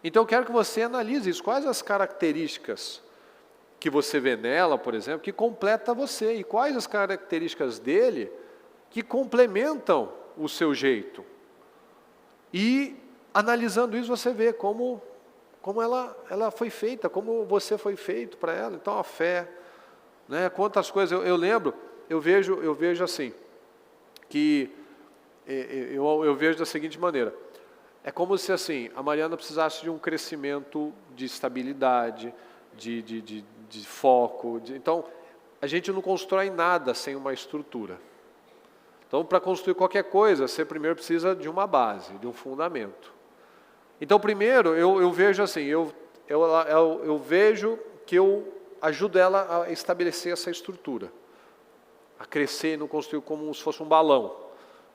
Então eu quero que você analise isso, quais as características que você vê nela, por exemplo, que completa você, e quais as características dele que complementam o seu jeito. E analisando isso, você vê como ela foi feita, como você foi feito para ela. Então a fé, né? Quantas coisas eu lembro, eu vejo assim, que eu vejo da seguinte maneira: é como se assim a Mariana precisasse de um crescimento de estabilidade, de foco. Então a gente não constrói nada sem uma estrutura. Então, para construir qualquer coisa, você primeiro precisa de uma base, de um fundamento. Então, primeiro, eu vejo assim, eu vejo que eu ajudo ela a estabelecer essa estrutura, a crescer e não construir como se fosse um balão.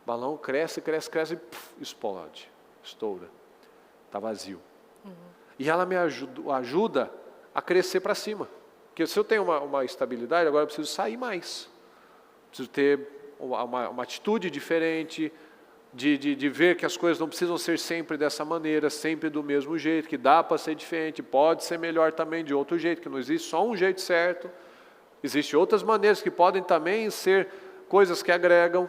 O balão cresce e explode, estoura, está vazio. E ela me ajuda a crescer para cima. Porque se eu tenho uma estabilidade, agora eu preciso sair mais. Preciso ter uma atitude diferente, de ver que as coisas não precisam ser sempre dessa maneira, sempre do mesmo jeito, que dá para ser diferente, pode ser melhor também de outro jeito, que não existe só um jeito certo, existem outras maneiras que podem também ser coisas que agregam.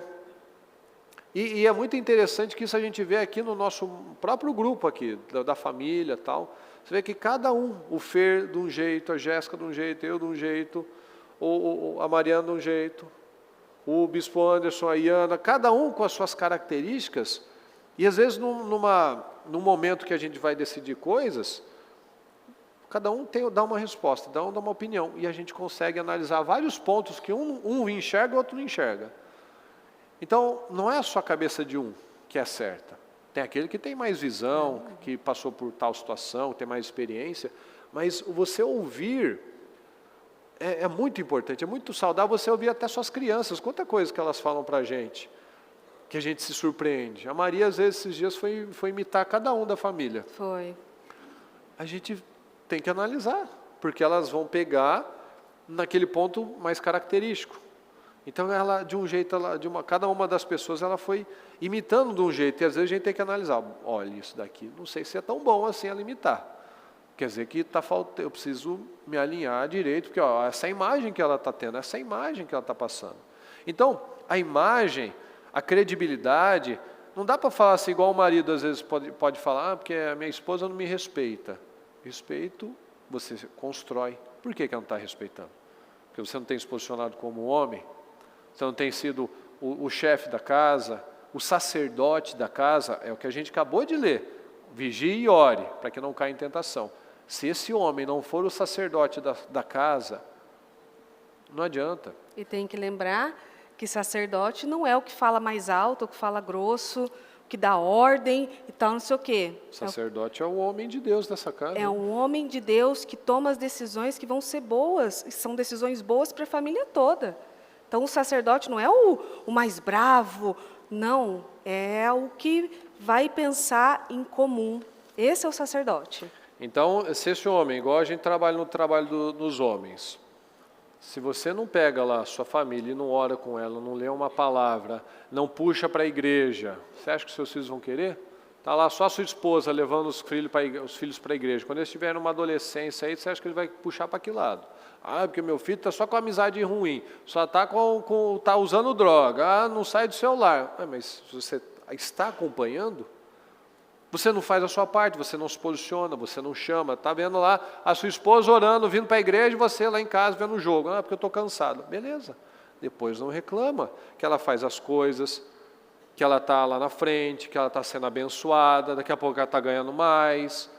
E é muito interessante que isso a gente vê aqui no nosso próprio grupo aqui, da família e tal. Você vê que cada um, o Fer de um jeito, a Jéssica de um jeito, eu de um jeito, a Mariana de um jeito, o Bispo Anderson, a Iana, cada um com as suas características, e às vezes num momento que a gente vai decidir coisas, cada um dá uma resposta, dá uma opinião, e a gente consegue analisar vários pontos que um enxerga e o outro não enxerga. Então, não é só a cabeça de um que é certa. Tem aquele que tem mais visão, que passou por tal situação, tem mais experiência, mas você ouvir é muito importante, é muito saudável você ouvir até suas crianças. Quanta coisa que elas falam para a gente, que a gente se surpreende. A Maria, às vezes, esses dias foi imitar cada um da família. Foi. A gente tem que analisar, porque elas vão pegar naquele ponto mais característico. Então, ela, de um jeito, cada uma das pessoas, ela foi imitando de um jeito, e às vezes a gente tem que analisar. Olha, isso daqui, não sei se é tão bom assim ela imitar. Quer dizer que eu preciso me alinhar direito, porque essa imagem que ela está tendo, essa imagem que ela está passando. Então, a imagem, a credibilidade, não dá para falar assim, igual o marido às vezes pode falar, porque a minha esposa não me respeita. Respeito, você constrói. Por que ela não está respeitando? Porque você não tem se posicionado como homem, você não tem sido o chefe da casa, o sacerdote da casa, é o que a gente acabou de ler. Vigie e ore, para que não caia em tentação. Se esse homem não for o sacerdote da casa, não adianta. E tem que lembrar que sacerdote não é o que fala mais alto, o que fala grosso, o que dá ordem e tal, não sei o quê. Sacerdote é o homem de Deus dessa casa. É um homem de Deus que toma as decisões que vão ser boas, e são decisões boas para a família toda. Então, o sacerdote não é o mais bravo, não, é o que vai pensar em comum. Esse é o sacerdote. Então, se esse homem, igual a gente trabalha no trabalho dos homens, se você não pega lá a sua família e não ora com ela, não lê uma palavra, não puxa para a igreja, você acha que seus filhos vão querer? Está lá só a sua esposa levando os filhos para a igreja. Quando eles tiverem uma adolescência aí, você acha que ele vai puxar para que lado? Ah, porque meu filho está só com amizade ruim, só está tá usando droga, não sai do celular. Mas você está acompanhando? Você não faz a sua parte, você não se posiciona, você não chama. Está vendo lá a sua esposa orando, vindo para a igreja, e você lá em casa vendo o jogo. Ah, porque eu estou cansado. Beleza. Depois não reclama que ela faz as coisas, que ela está lá na frente, que ela está sendo abençoada, daqui a pouco ela está ganhando mais.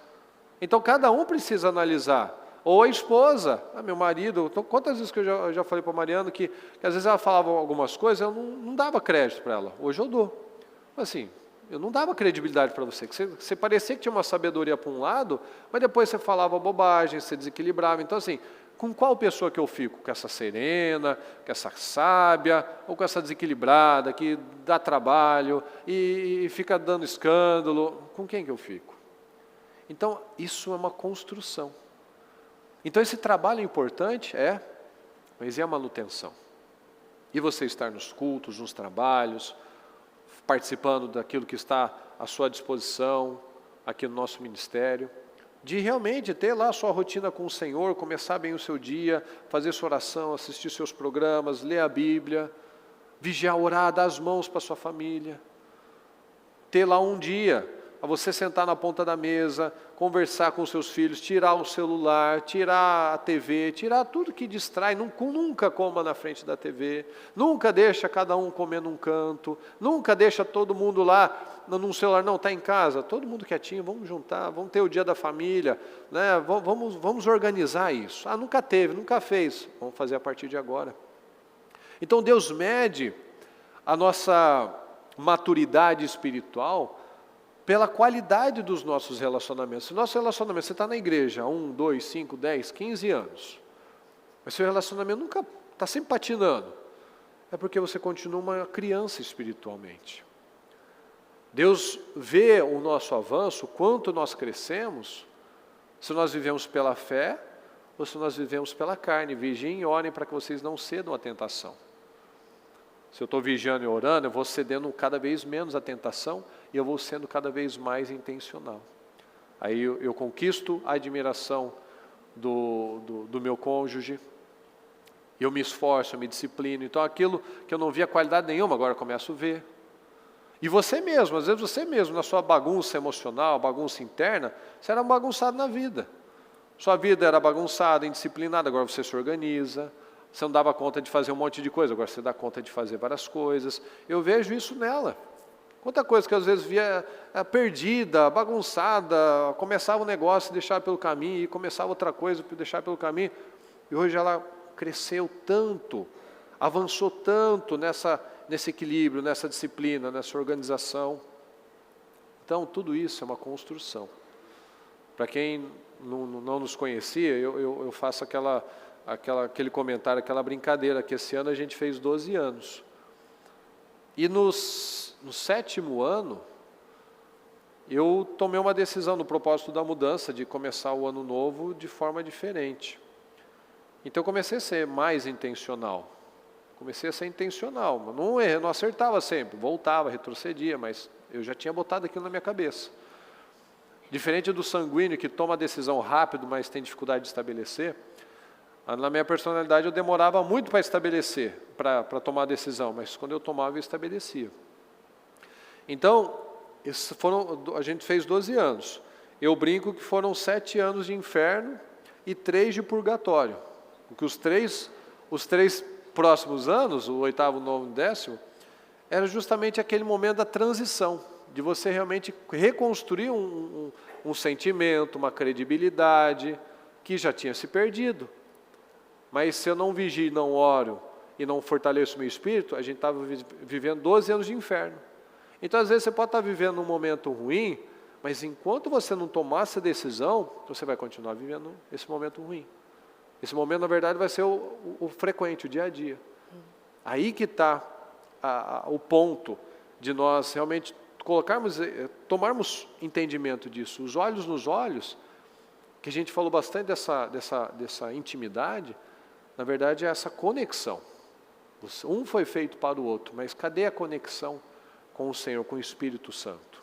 Então cada um precisa analisar. Ou a esposa, meu marido, quantas vezes que eu já falei para a Mariana que às vezes ela falava algumas coisas, eu não dava crédito para ela. Hoje eu dou. Assim, eu não dava credibilidade para você. Você parecia que tinha uma sabedoria para um lado, mas depois você falava bobagem, você desequilibrava. Então assim, com qual pessoa que eu fico? Com essa serena, com essa sábia, ou com essa desequilibrada, que dá trabalho e fica dando escândalo? Com quem que eu fico? Então, isso é uma construção. Então, esse trabalho importante mas e a manutenção? E você estar nos cultos, nos trabalhos, participando daquilo que está à sua disposição, aqui no nosso ministério, de realmente ter lá a sua rotina com o Senhor, começar bem o seu dia, fazer sua oração, assistir seus programas, ler a Bíblia, vigiar, orar, dar as mãos para a sua família, ter lá um dia, a você sentar na ponta da mesa, conversar com seus filhos, tirar o celular, tirar a TV, tirar tudo que distrai, nunca coma na frente da TV, nunca deixa cada um comer num canto, nunca deixa todo mundo lá num celular, não, está em casa, todo mundo quietinho, vamos juntar, vamos ter o dia da família, né? Vamos organizar isso. Ah, nunca teve, nunca fez, vamos fazer a partir de agora. Então Deus mede a nossa maturidade espiritual pela qualidade dos nossos relacionamentos. Se nosso relacionamento, você está na igreja há 1, 2, 5, 10, 15 anos, mas seu relacionamento nunca está sempre patinando, é porque você continua uma criança espiritualmente. Deus vê o nosso avanço, quanto nós crescemos, se nós vivemos pela fé ou se nós vivemos pela carne. Vigiem e orem para que vocês não cedam à tentação. Se eu estou vigiando e orando, eu vou cedendo cada vez menos à tentação e eu vou sendo cada vez mais intencional. Aí eu conquisto a admiração do meu cônjuge, eu me esforço, eu me disciplino. Então aquilo que eu não via qualidade nenhuma, agora eu começo a ver. E você mesmo, às vezes você mesmo, na sua bagunça emocional, bagunça interna, você era bagunçado na vida. Sua vida era bagunçada, indisciplinada, agora você se organiza. Você não dava conta de fazer um monte de coisa, agora você dá conta de fazer várias coisas. Eu vejo isso nela. Quanta coisa que às vezes via perdida, bagunçada, começava um negócio e deixava pelo caminho, e começava outra coisa e deixava pelo caminho. E hoje ela cresceu tanto, avançou tanto nesse equilíbrio, nessa disciplina, nessa organização. Então, tudo isso é uma construção. Para quem não nos conhecia, eu faço aquele comentário, aquela brincadeira, que esse ano a gente fez 12 anos. E no 7º ano, eu tomei uma decisão no propósito da mudança, de começar o ano novo de forma diferente. Então eu comecei a ser mais intencional. Comecei a ser intencional, mas não acertava sempre, voltava, retrocedia, mas eu já tinha botado aquilo na minha cabeça. Diferente do sanguíneo, que toma a decisão rápido, mas tem dificuldade de estabelecer, na minha personalidade eu demorava muito para estabelecer, para tomar a decisão, mas quando eu tomava eu estabelecia. Então, a gente fez 12 anos. Eu brinco que foram 7 anos de inferno e 3 de purgatório. Porque os três próximos anos, o 8º, 9º, 10º, era justamente aquele momento da transição, de você realmente reconstruir um sentimento, uma credibilidade que já tinha se perdido. Mas se eu não vigio, não oro e não fortaleço o meu espírito, a gente estava vivendo 12 anos de inferno. Então, às vezes, você pode estar vivendo um momento ruim, mas enquanto você não tomar essa decisão, você vai continuar vivendo esse momento ruim. Esse momento, na verdade, vai ser o frequente, o dia a dia. Aí que está o ponto de nós realmente tomarmos entendimento disso. Os olhos nos olhos, que a gente falou bastante dessa intimidade, na verdade é essa conexão. Um foi feito para o outro, mas cadê a conexão com o Senhor, com o Espírito Santo?